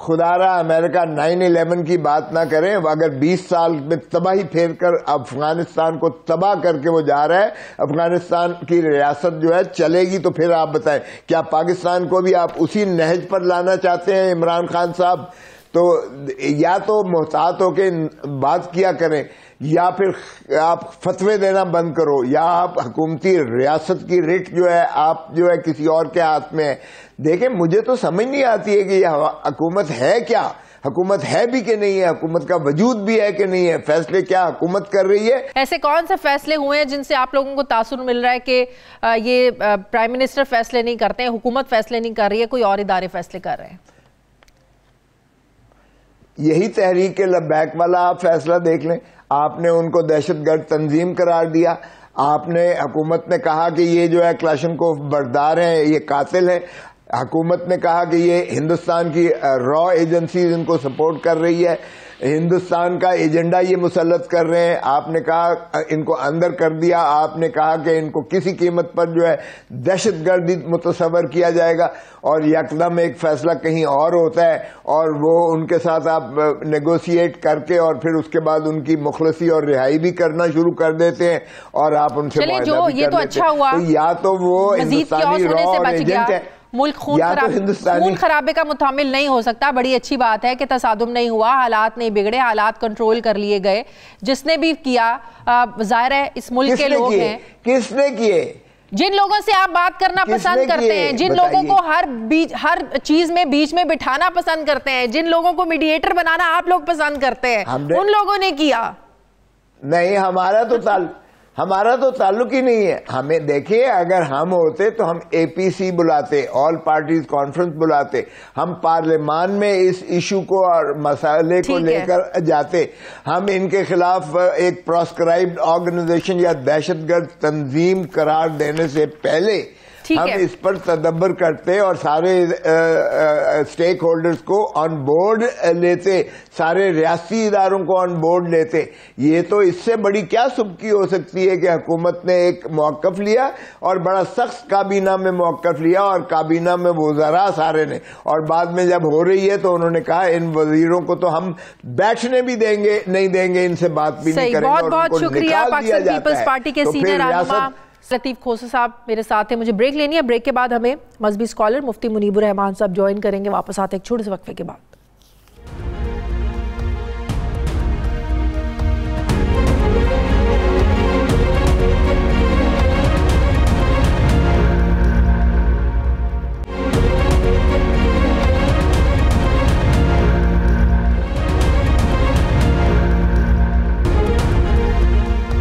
خدا رہا امریکہ 9/11 کی بات نہ کریں. اگر 20 سال میں تباہی پھیر کر افغانستان کو تباہ کر کے وہ جا رہا ہے, افغانستان کی ریاست جو ہے چلے گی, تو پھر آپ بتائیں کیا پاکستان کو بھی آپ اسی نہج پر لانا چاہتے ہیں عمران خان صاحب؟ تو یا تو محتاط ہو کے بات کیا کریں, یا پھر آپ فتوے دینا بند کرو, یا آپ حکومتی ریاست کی رٹ جو ہے آپ جو ہے کسی اور کے ہاتھ میں ہے. دیکھیں مجھے تو سمجھ نہیں آتی ہے کہ یہ حکومت ہے کیا, حکومت ہے بھی کہ نہیں ہے, حکومت کا وجود بھی ہے کہ نہیں ہے, فیصلے کیا حکومت کر رہی ہے. ایسے کون سے فیصلے ہوئے ہیں جن سے آپ لوگوں کو تاثر مل رہا ہے کہ یہ پرائم منسٹر فیصلے نہیں کرتے ہیں, حکومت فیصلے نہیں کر رہی ہے, کوئی اور ادارے فیصلے کر رہے ہیں؟ یہی تحریک لبیک والا آپ فیصلہ دیکھ لیں. آپ نے ان کو دہشت گرد تنظیم قرار دیا, آپ نے حکومت نے کہا کہ یہ جو ہے کلاشنکوف بردار ہیں, یہ قاتل ہیں. حکومت نے کہا کہ یہ ہندوستان کی را ایجنسیز ان کو سپورٹ کر رہی ہے, ہندوستان کا ایجنڈا یہ مسلط کر رہے ہیں. آپ نے کہا ان کو اندر کر دیا, آپ نے کہا کہ ان کو کسی قیمت پر جو ہے دہشت گردی متصور کیا جائے گا, اور یکدم ایک فیصلہ کہیں اور ہوتا ہے اور وہ ان کے ساتھ آپ نیگوشیٹ کر کے اور پھر اس کے بعد ان کی مخلصی اور رہائی بھی کرنا شروع کر دیتے ہیں, اور آپ ان سے معاہدہ بھی کر لیتے ہیں. یا تو وہ ہندوستانی را اور ایجنٹ ہے, ملک خون خرابے کا متحمل نہیں ہو سکتا. بڑی اچھی بات ہے کہ تصادم نہیں ہوا, حالات نہیں بگڑے, حالات کنٹرول کر لیے گئے. جس نے بھی کیا ظاہر ہے اس ملک کے لوگ ہیں. کس نے کیے؟ جن لوگوں سے آپ بات کرنا پسند کرتے ہیں, جن لوگوں کو ہر چیز میں بیچ میں بٹھانا پسند کرتے ہیں, جن لوگوں کو میڈیٹر بنانا آپ لوگ پسند کرتے ہیں, ان لوگوں نے کیا. نہیں, ہمارا تو تعلق ہی نہیں ہے. ہمیں دیکھیے, اگر ہم ہوتے تو ہم APC بلاتے, آل پارٹیز کانفرنس بلاتے, ہم پارلیمان میں اس ایشو کو اور مسئلے کو لے کر جاتے, ہم ان کے خلاف ایک پراسکرائبڈ آرگنائزیشن یا دہشت گرد تنظیم قرار دینے سے پہلے ہم اس پر تدبر کرتے اور سارے سٹیک ہولڈرز کو آن بورڈ لیتے, سارے ریاستی اداروں کو آن بورڈ لیتے. یہ تو اس سے بڑی کیا سبکی ہو سکتی ہے کہ حکومت نے ایک موقف لیا اور بڑا سخت کابینہ میں موقف لیا, اور کابینہ میں وزراء سارے نے, اور بعد میں جب ہو رہی ہے تو انہوں نے کہا ان وزیروں کو تو ہم بیٹھنے بھی نہیں دیں گے, ان سے بات بھی نہیں کریں گے, اور ان کو نکال دیا جاتا ہے. تو پھر ریاست لطیف کھوسہ صاحب میرے ساتھ ہیں. مجھے بریک لینی ہے, بریک کے بعد ہمیں مذہبی اسکالر مفتی منیب الرحمان صاحب جوائن کریں گے. واپس آتے ایک چھوٹے سے وقفے کے بعد.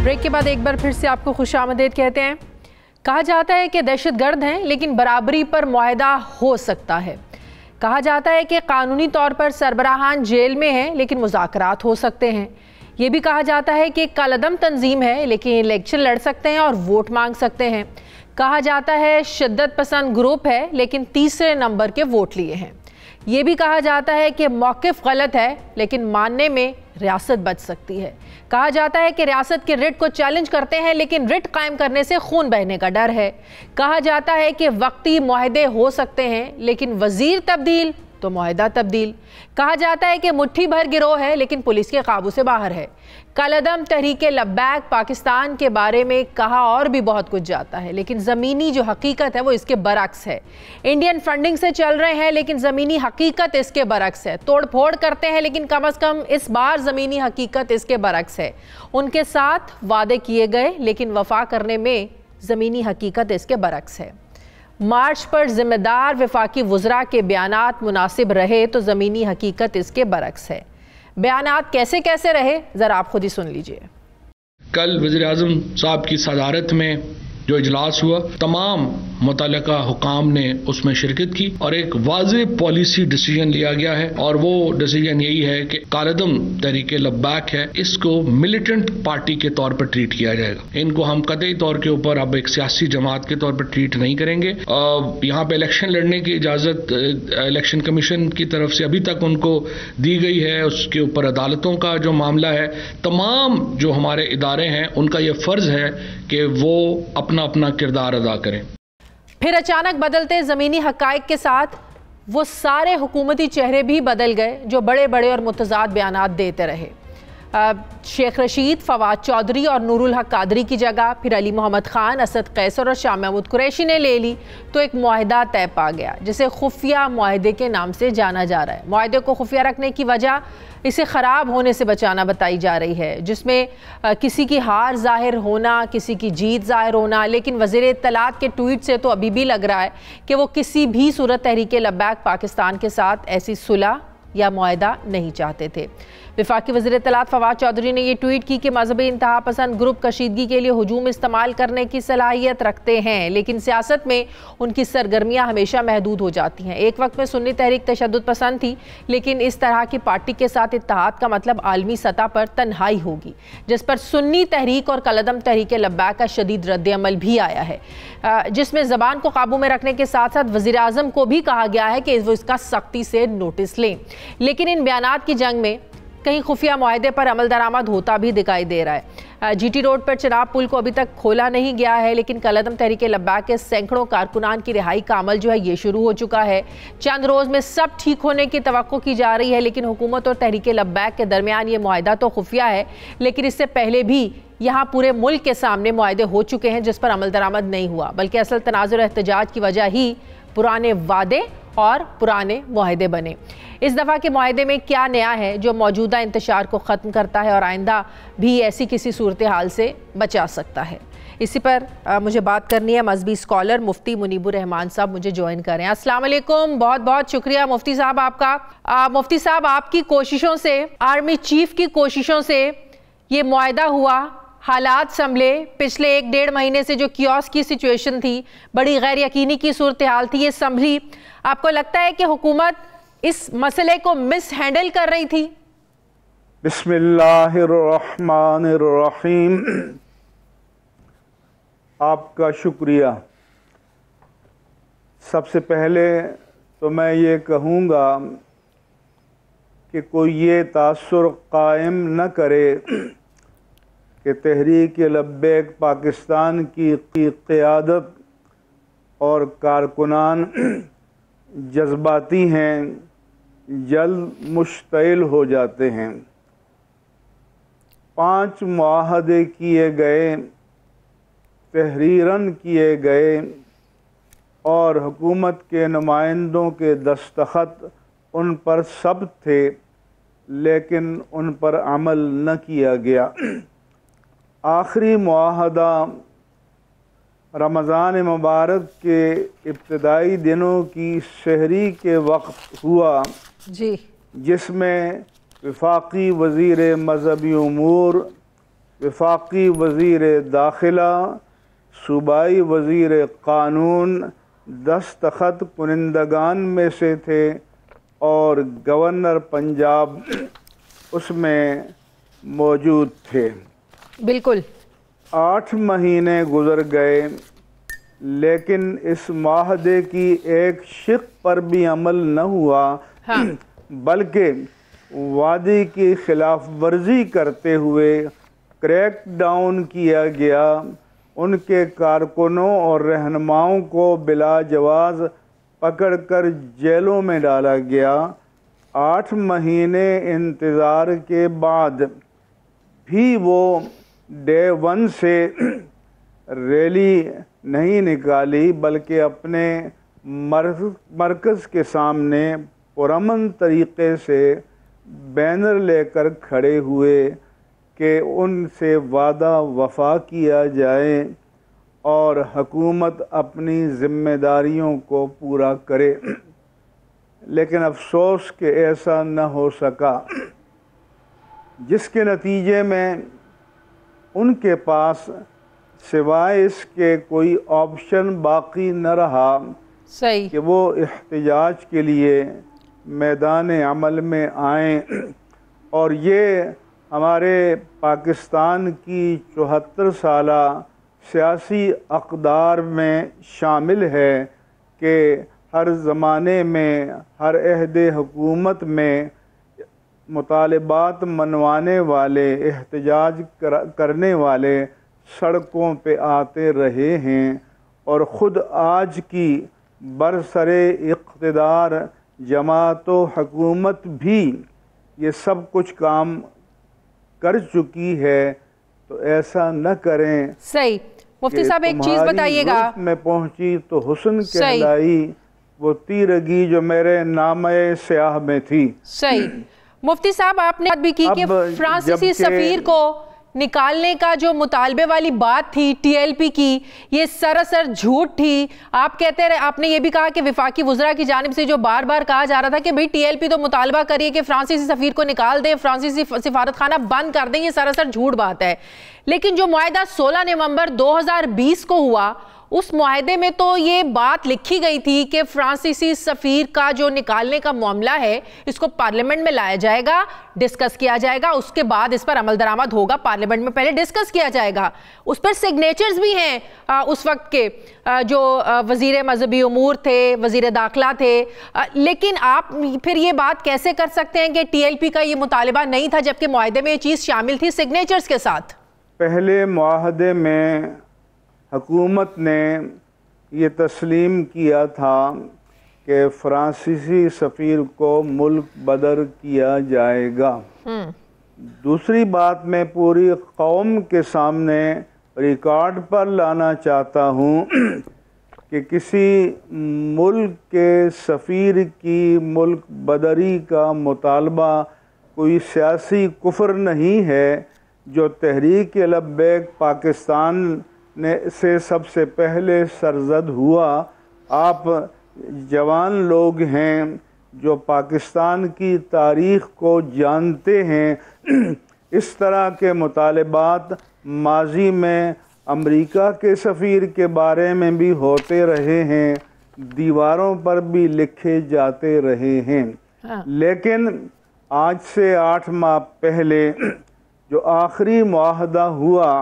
بریک کے بعد ایک بار پھر سے آپ کو خوش آمدید کہتے ہیں. کہا جاتا ہے کہ دہشت گرد ہیں لیکن برابری پر معاہدہ ہو سکتا ہے. کہا جاتا ہے کہ قانونی طور پر سربراہان جیل میں ہیں لیکن مذاکرات ہو سکتے ہیں. یہ بھی کہا جاتا ہے کہ کالعدم تنظیم ہے لیکن الیکشن لڑ سکتے ہیں اور ووٹ مانگ سکتے ہیں. کہا جاتا ہے شدت پسند گروپ ہے لیکن تیسرے نمبر کے ووٹ لیے ہیں. یہ بھی کہا جاتا ہے کہ موقف غلط ہے لیکن ماننے میں ریاست بچ سکتی ہے. کہا جاتا ہے کہ ریاست کے رٹ کو چیلنج کرتے ہیں لیکن رٹ قائم کرنے سے خون بہنے کا ڈر ہے. کہا جاتا ہے کہ وقتی معاہدے ہو سکتے ہیں لیکن وزیر تبدیل تو معاہدہ تبدیل۔ کہا جاتا ہے کہ مٹھی بھر گروہ ہے لیکن پولیس کے قابو سے باہر ہے۔ کالعدم تحریک لبیک پاکستان کے بارے میں کہا اور بھی بہت کچھ جاتا ہے لیکن زمینی جو حقیقت ہے وہ اس کے برعکس ہے۔ انڈین فنڈنگ سے چل رہے ہیں لیکن زمینی حقیقت اس کے برعکس ہے۔ توڑ پھوڑ کرتے ہیں لیکن کم از کم اس بار زمینی حقیقت اس کے برعکس ہے۔ ان کے ساتھ وعدے کیے گئے لیکن وفا کرنے میں زمینی حقیقت اس کے برعکس ہے۔ مارچ پر ذمہ دار وفاقی وزراء کے بیانات مناسب رہے تو زمینی حقیقت اس کے برعکس ہے۔ بیانات کیسے کیسے رہے ذرا آپ خود ہی سن لیجئے۔ کل وزیر اعظم صاحب کی صدارت میں جو اجلاس ہوا، تمام متعلقہ حکام نے اس میں شرکت کی اور ایک واضح پالیسی ڈیسیژن لیا گیا ہے، اور وہ ڈیسیژن یہی ہے کہ کالعدم تحریک لبیک ہے، اس کو ملیٹنٹ پارٹی کے طور پر ٹریٹ کیا جائے گا۔ ان کو ہم قطعی طور کے اوپر اب ایک سیاسی جماعت کے طور پر ٹریٹ نہیں کریں گے۔ یہاں پہ الیکشن لڑنے کی اجازت الیکشن کمیشن کی طرف سے ابھی تک ان کو دی گئی ہے، اس کے اوپر عدالتوں کا جو معاملہ ہے۔ تمام جو ہمارے ادارے ہیں ان کا یہ فرض ہے کہ وہ اپنا اپنا کردار ادا کریں۔ پھر اچانک بدلتے زمینی حقائق کے ساتھ وہ سارے حکومتی چہرے بھی بدل گئے جو بڑے بڑے اور متضاد بیانات دیتے رہے۔ شیخ رشید، فواد چودھری اور نور الحق قادری کی جگہ پھر علی محمد خان، اسد قیصر اور شاہ محمود قریشی نے لے لی تو ایک معاہدہ طے پا گیا جسے خفیہ معاہدے کے نام سے جانا جا رہا ہے۔ معاہدے کو خفیہ رکھنے کی وجہ اسے خراب ہونے سے بچانا بتائی جا رہی ہے، جس میں کسی کی ہار ظاہر ہونا، کسی کی جیت ظاہر ہونا، لیکن وزیر اطلاعات کے ٹویٹ سے تو ابھی بھی لگ رہا ہے کہ وہ کسی بھی صورت تحریک لبیک پاکستان کے ساتھ ایسی صلح یا معاہدہ نہیں چاہتے تھے۔ وفاقی وزیر اطلاعات فواد چودھری نے یہ ٹویٹ کی کہ مذہبی انتہا پسند گروپ کشیدگی کے لیے ہجوم استعمال کرنے کی صلاحیت رکھتے ہیں لیکن سیاست میں ان کی سرگرمیاں ہمیشہ محدود ہو جاتی ہیں۔ ایک وقت میں سنی تحریک تشدد پسند تھی لیکن اس طرح کی پارٹی کے ساتھ اتحاد کا مطلب عالمی سطح پر تنہائی ہوگی، جس پر سنی تحریک اور کالعدم تحریک لبیک کا شدید رد عمل بھی آیا ہے، جس میں زبان کو قابو میں رکھنے کے ساتھ ساتھ وزیر اعظم کو بھی کہا گیا ہے کہ وہ اس کا سختی سے نوٹس لیں۔ لیکن ان بیانات کی جنگ میں کہیں خفیہ معاہدے پر عمل درآمد ہوتا بھی دکھائی دے رہا ہے۔ جی ٹی روڈ پر چناب پل کو ابھی تک کھولا نہیں گیا ہے لیکن کالعدم تحریک لبیک کے سینکڑوں کارکنان کی رہائی کا عمل جو ہے یہ شروع ہو چکا ہے۔ چند روز میں سب ٹھیک ہونے کی توقع کی جا رہی ہے لیکن حکومت اور تحریک لبیک کے درمیان یہ معاہدہ تو خفیہ ہے لیکن اس سے پہلے بھی یہاں پورے ملک کے سامنے معاہدے ہو چکے ہیں جس پر عمل درآمد نہیں ہوا، بلکہ اصل تنازع اور احتجاج کی وجہ ہی پرانے وعدے اور پرانے معاہدے بنے۔ اس دفعہ کے معاہدے میں کیا نیا ہے جو موجودہ انتشار کو ختم کرتا ہے اور آئندہ بھی ایسی کسی صورتحال سے بچا سکتا ہے؟ اسی پر مجھے بات کرنی ہے۔ مذہبی اسکالر مفتی منیب الرحمان صاحب مجھے جوائن کر رہے ہیں۔ السلام علیکم، بہت بہت شکریہ مفتی صاحب آپ کا۔ مفتی صاحب، آپ کی کوششوں سے، آرمی چیف کی کوششوں سے یہ معاہدہ ہوا، حالات سنبھلے، پچھلے 1-1.5 مہینے سے جو کیوس کی سچویشن تھی، بڑی غیر یقینی کی صورتحال تھی، یہ سنبھلی۔ آپ کو لگتا ہے کہ حکومت اس مسئلے کو مس ہینڈل کر رہی تھی؟ بسم اللہ الرحمن الرحیم۔ آپ کا شکریہ۔ سب سے پہلے تو میں یہ کہوں گا کہ کوئی یہ تاثر قائم نہ کرے کہ تحریک لبیک پاکستان کی قیادت اور کارکنان جذباتی ہیں، جلد مشتعل ہو جاتے ہیں۔ 5 معاہدے کیے گئے، تحریراً کیے گئے اور حکومت کے نمائندوں کے دستخط ان پر سب تھے لیکن ان پر عمل نہ کیا گیا۔ آخری معاہدہ رمضان مبارک کے ابتدائی دنوں کی سحری کے وقت ہوا، جی، جس میں وفاقی وزیر مذہبی امور، وفاقی وزیر داخلہ، صوبائی وزیر قانون دستخط کنندگان میں سے تھے اور گورنر پنجاب اس میں موجود تھے۔ بالکل 8 مہینے گزر گئے لیکن اس معاہدے کی ایک شق پر بھی عمل نہ ہوا، بلکہ وعدے کی خلاف ورزی کرتے ہوئے کریک ڈاؤن کیا گیا، ان کے کارکنوں اور رہنماؤں کو بلا جواز پکڑ کر جیلوں میں ڈالا گیا. 8 مہینے انتظار کے بعد بھی وہ ڈے 1 سے ریلی نہیں نکالی بلکہ اپنے مرکز کے سامنے پرامن طریقے سے بینر لے کر کھڑے ہوئے کہ ان سے وعدہ وفا کیا جائے اور حکومت اپنی ذمہ داریوں کو پورا کرے. لیکن افسوس کہ ایسا نہ ہو سکا، جس کے نتیجے میں ان کے پاس سوائے اس کے کوئی آپشن باقی نہ رہا صحیح کہ وہ احتجاج کے لیے میدان عمل میں آئیں. اور یہ ہمارے پاکستان کی 74 سالہ سیاسی اقدار میں شامل ہے کہ ہر زمانے میں، ہر عہد حکومت میں مطالبات منوانے والے، احتجاج کرنے والے سڑکوں پہ آتے رہے ہیں، اور خود آج کی برسر اقتدار جماعت و حکومت بھی یہ سب کچھ کام کر چکی ہے. تو ایسا نہ کریں. صحیح. مفتی صاحب ایک چیز بتائیے گا. میں پہنچی تو حسن کہلائی وہ تیرگی جو میرے نامہ سیاہ میں تھی. صحیح. مفتی صاحب آپ نے بات بھی کی کہ فرانسیسی سفیر کو نکالنے کا جو مطالبے والی بات تھی ٹی ایل پی کی، یہ سراسر جھوٹ تھی. آپ کہتے رہے، آپ نے یہ بھی کہا کہ وفاقی وزراء کی جانب سے جو بار بار کہا جا رہا تھا کہ بھئی ٹی ایل پی تو مطالبہ کریے کہ فرانسیسی سفیر کو نکال دیں، فرانسیسی سفارت خانہ بند کر دیں، یہ سراسر جھوٹ بات ہے. لیکن جو معاہدہ 16 نومبر 2020 کو ہوا، اس معاہدے میں تو یہ بات لکھی گئی تھی کہ فرانسیسی سفیر کا جو نکالنے کا معاملہ ہے اس کو پارلیمنٹ میں لایا جائے گا، ڈسکس کیا جائے گا، اس کے بعد اس پر عمل درآمد ہوگا. پارلیمنٹ میں پہلے ڈسکس کیا جائے گا. اس پر سگنیچرز بھی ہیں اس وقت کے جو وزیر مذہبی امور تھے، وزیر داخلہ تھے. لیکن آپ پھر یہ بات کیسے کر سکتے ہیں کہ ٹی ایل پی کا یہ مطالبہ نہیں تھا جبکہ معاہدے میں یہ چیز شامل تھی سگنیچرز کے ساتھ؟ پہلے معاہدے میں حکومت نے یہ تسلیم کیا تھا کہ فرانسیسی سفیر کو ملک بدر کیا جائے گا. دوسری بات میں پوری قوم کے سامنے ریکارڈ پر لانا چاہتا ہوں کہ کسی ملک کے سفیر کی ملک بدری کا مطالبہ کوئی سیاسی کفر نہیں ہے. جو تحریک لبیک پاکستان سے سب سے پہلے سرزد ہوا. آپ جوان لوگ ہیں جو پاکستان کی تاریخ کو جانتے ہیں. اس طرح کے مطالبات ماضی میں امریکہ کے سفیر کے بارے میں بھی ہوتے رہے ہیں، دیواروں پر بھی لکھے جاتے رہے ہیں. لیکن آج سے 8 ماہ پہلے جو آخری معاہدہ ہوا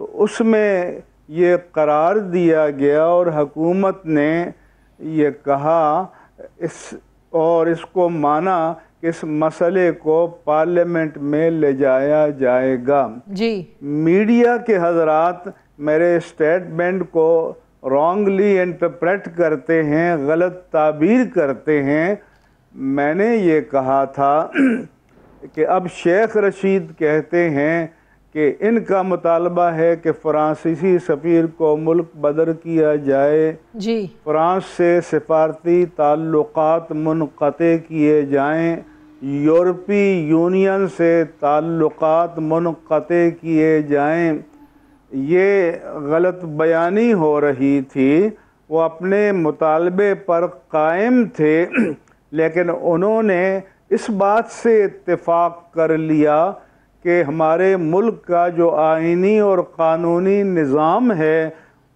تو اس میں یہ قرار دیا گیا اور حکومت نے یہ کہا اس کو مانا کہ اس مسئلے کو پارلیمنٹ میں لے جایا جائے گا. جی میڈیا کے حضرات میرے اسٹیٹمنٹ کو رانگلی انٹرپریٹ کرتے ہیں، غلط تعبیر کرتے ہیں. میں نے یہ کہا تھا کہ اب شیخ رشید کہتے ہیں کہ ان کا مطالبہ ہے کہ فرانسیسی سفیر کو ملک بدر کیا جائے. جی فرانس سے سفارتی تعلقات منقطع کیے جائیں، یورپی یونین سے تعلقات منقطع کیے جائیں. یہ غلط بیانی ہو رہی تھی. وہ اپنے مطالبے پر قائم تھے لیکن انہوں نے اس بات سے اتفاق کر لیا کہ ہمارے ملک کا جو آئینی اور قانونی نظام ہے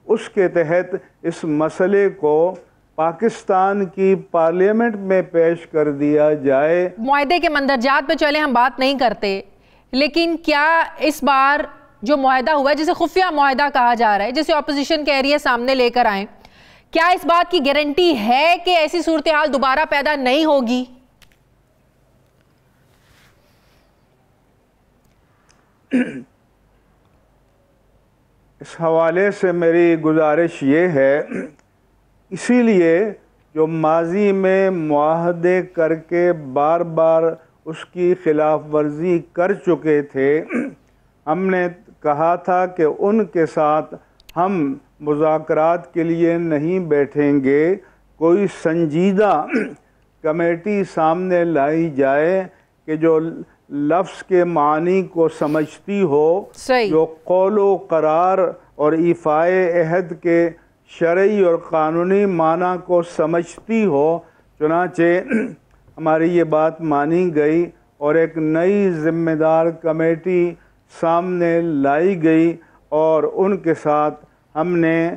اس کے تحت اس مسئلے کو پاکستان کی پارلیمنٹ میں پیش کر دیا جائے. معاہدے کے مندرجات پہ چلے ہم بات نہیں کرتے، لیکن کیا اس بار جو معاہدہ ہوا ہے جسے خفیہ معاہدہ کہا جا رہا ہے، جسے اپوزیشن کہہ رہی ہے سامنے لے کر آئیں، کیا اس بات کی گارنٹی ہے کہ ایسی صورتحال دوبارہ پیدا نہیں ہوگی؟ اس حوالے سے میری گزارش یہ ہے، اسی لیے جو ماضی میں معاہدے کر کے بار بار اس کی خلاف ورزی کر چکے تھے، ہم نے کہا تھا کہ ان کے ساتھ ہم مذاکرات کے لیے نہیں بیٹھیں گے، کوئی سنجیدہ کمیٹی سامنے لائی جائے کہ جو لفظ کے معنی کو سمجھتی ہو، جو قول و قرار اور ایفائے عہد کے شرعی اور قانونی معنی کو سمجھتی ہو۔ چنانچہ ہماری یہ بات مانی گئی اور ایک نئی ذمہ دار کمیٹی سامنے لائی گئی، اور ان کے ساتھ ہم نے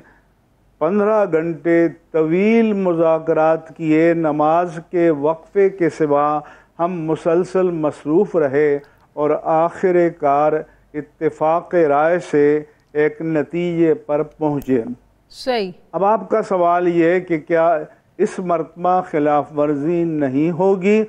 15 گھنٹے طویل مذاکرات کیے۔ نماز کے وقفے کے سوا ہم مسلسل مصروف رہے اور آخر کار اتفاق رائے سے ایک نتیجے پر پہنچے۔ صحیح۔ اب آپ کا سوال یہ ہے کہ کیا اس مرتبہ خلاف ورزی نہیں ہوگی؟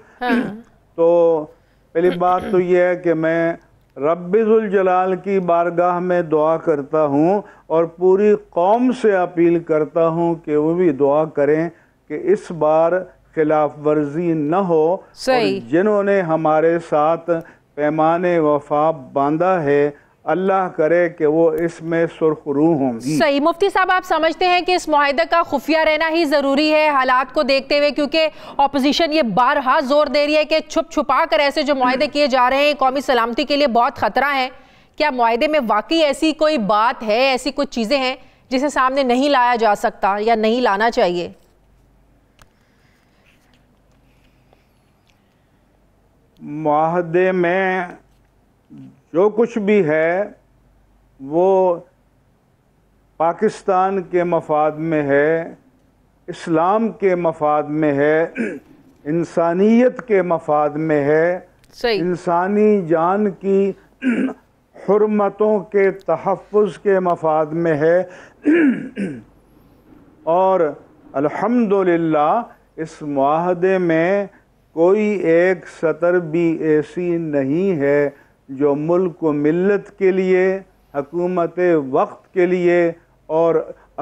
تو پہلی بات تو یہ ہے کہ میں رب ذوالجلال کی بارگاہ میں دعا کرتا ہوں اور پوری قوم سے اپیل کرتا ہوں کہ وہ بھی دعا کریں کہ اس بار خلاف ورزی نہ ہو، اور جنہوں نے ہمارے ساتھ پیمان وفا باندھا ہے اللہ کرے کہ وہ اس میں سرخ روح ہوں گی۔ صحیح۔ مفتی صاحب، آپ سمجھتے ہیں کہ اس معاہدے کا خفیہ رہنا ہی ضروری ہے حالات کو دیکھتے ہوئے، کیونکہ اپوزیشن یہ بارہا زور دے رہی ہے کہ چھپ چھپا کر ایسے جو معاہدے کیے جا رہے ہیں قومی سلامتی کے لیے بہت خطرہ ہیں؟ کیا معاہدے میں واقعی ایسی کوئی بات ہے، ایسی کچھ چیزیں ہیں جسے سامنے نہیں لایا جا سکتا یا نہیں لانا چاہیے؟ معاہدے میں جو کچھ بھی ہے وہ پاکستان کے مفاد میں ہے، اسلام کے مفاد میں ہے، انسانیت کے مفاد میں ہے، انسانی جان کی حرمتوں کے تحفظ کے مفاد میں ہے، اور الحمدللہ اس معاہدے میں کوئی ایک سطر بھی ایسی نہیں ہے جو ملک و ملت کے لیے، حکومت وقت کے لیے اور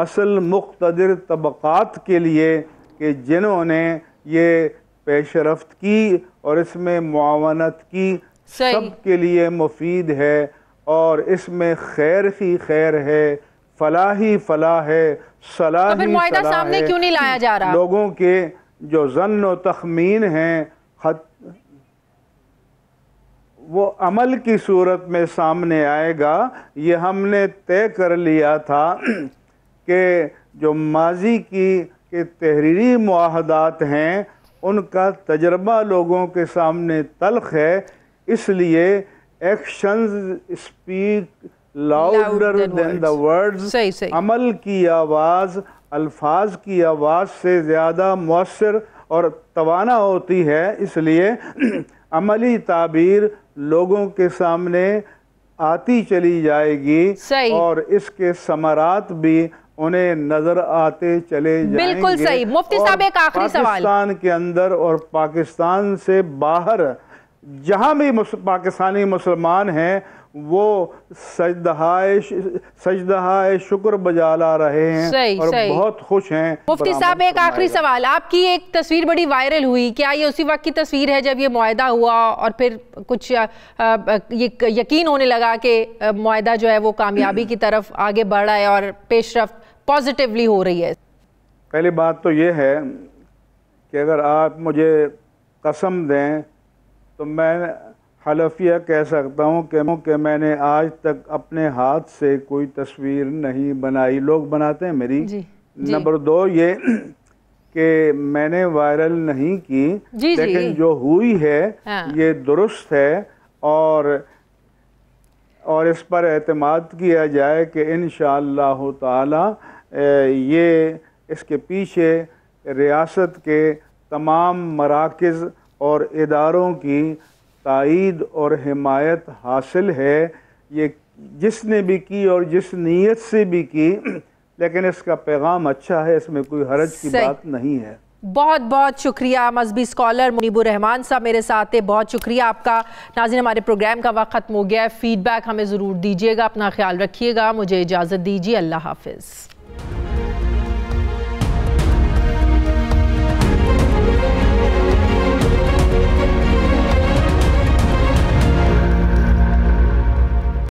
اصل مقتدر طبقات کے لیے کہ جنہوں نے یہ پیش رفت کی اور اس میں معاونت کی، سب کے لیے مفید ہے، اور اس میں خیر ہی خیر ہے، فلاح ہی فلاح ہے، صلاح ہی معاہدہ صلاح سامنے ہے۔ کیوں نہیں لایا جا رہا؟ لوگوں کے جو ظن و تخمین ہیں وہ عمل کی صورت میں سامنے آئے گا۔ یہ ہم نے طے کر لیا تھا کہ جو ماضی کے تحریری معاہدات ہیں ان کا تجربہ لوگوں کے سامنے تلخ ہے، اس لیے actions speak louder than the words, عمل کی آواز الفاظ کی آواز سے زیادہ مؤثر اور توانا ہوتی ہے، اس لیے عملی تعبیر لوگوں کے سامنے آتی چلی جائے گی اور اس کے ثمرات بھی انہیں نظر آتے چلے جائیں گے۔ بالکل صحیح۔ مفتی صاحب ایک آخری سوال۔ پاکستان کے اندر اور پاکستان سے باہر جہاں بھی پاکستانی مسلمان ہیں وہ سجدہائے شکر بجا لا رہے ہیں اور بہت خوش ہیں۔ مفتی صاحب ایک آخری سوال، آپ کی ایک تصویر بڑی وائرل ہوئی، کیا یہ اسی وقت کی تصویر ہے جب یہ معاہدہ ہوا اور پھر کچھ یقین ہونے لگا کہ معاہدہ جو ہے وہ کامیابی کی طرف آگے بڑھ رہا ہے اور پیش رفت پازیٹیولی ہو رہی ہے؟ پہلی بات تو یہ ہے کہ اگر آپ مجھے قسم دیں تو میں حلفیہ کہہ سکتا ہوں کہ میں نے آج تک اپنے ہاتھ سے کوئی تصویر نہیں بنائی، لوگ بناتے ہیں میری۔ نمبر 2 یہ کہ میں نے وائرل نہیں کی، لیکن جو ہوئی ہے یہ درست ہے، اور اس پر اعتماد کیا جائے کہ انشاءاللہ تعالی یہ اس کے پیچھے ریاست کے تمام مراکز اور اداروں کی تائید اور حمایت حاصل ہے، یہ جس نے بھی کی اور جس نیت سے بھی کی، لیکن اس کا پیغام اچھا ہے، اس میں کوئی حرج کی بات نہیں ہے۔ بہت بہت شکریہ مذہبی اسکالر منیب الرحمان صاحب میرے ساتھ تھے، بہت شکریہ آپ کا۔ ناظرین ہمارے پروگرام کا وقت ختم ہو گیا ہے، فیڈ بیک ہمیں ضرور دیجیے گا، اپنا خیال رکھیے گا، مجھے اجازت دیجیے، اللہ حافظ۔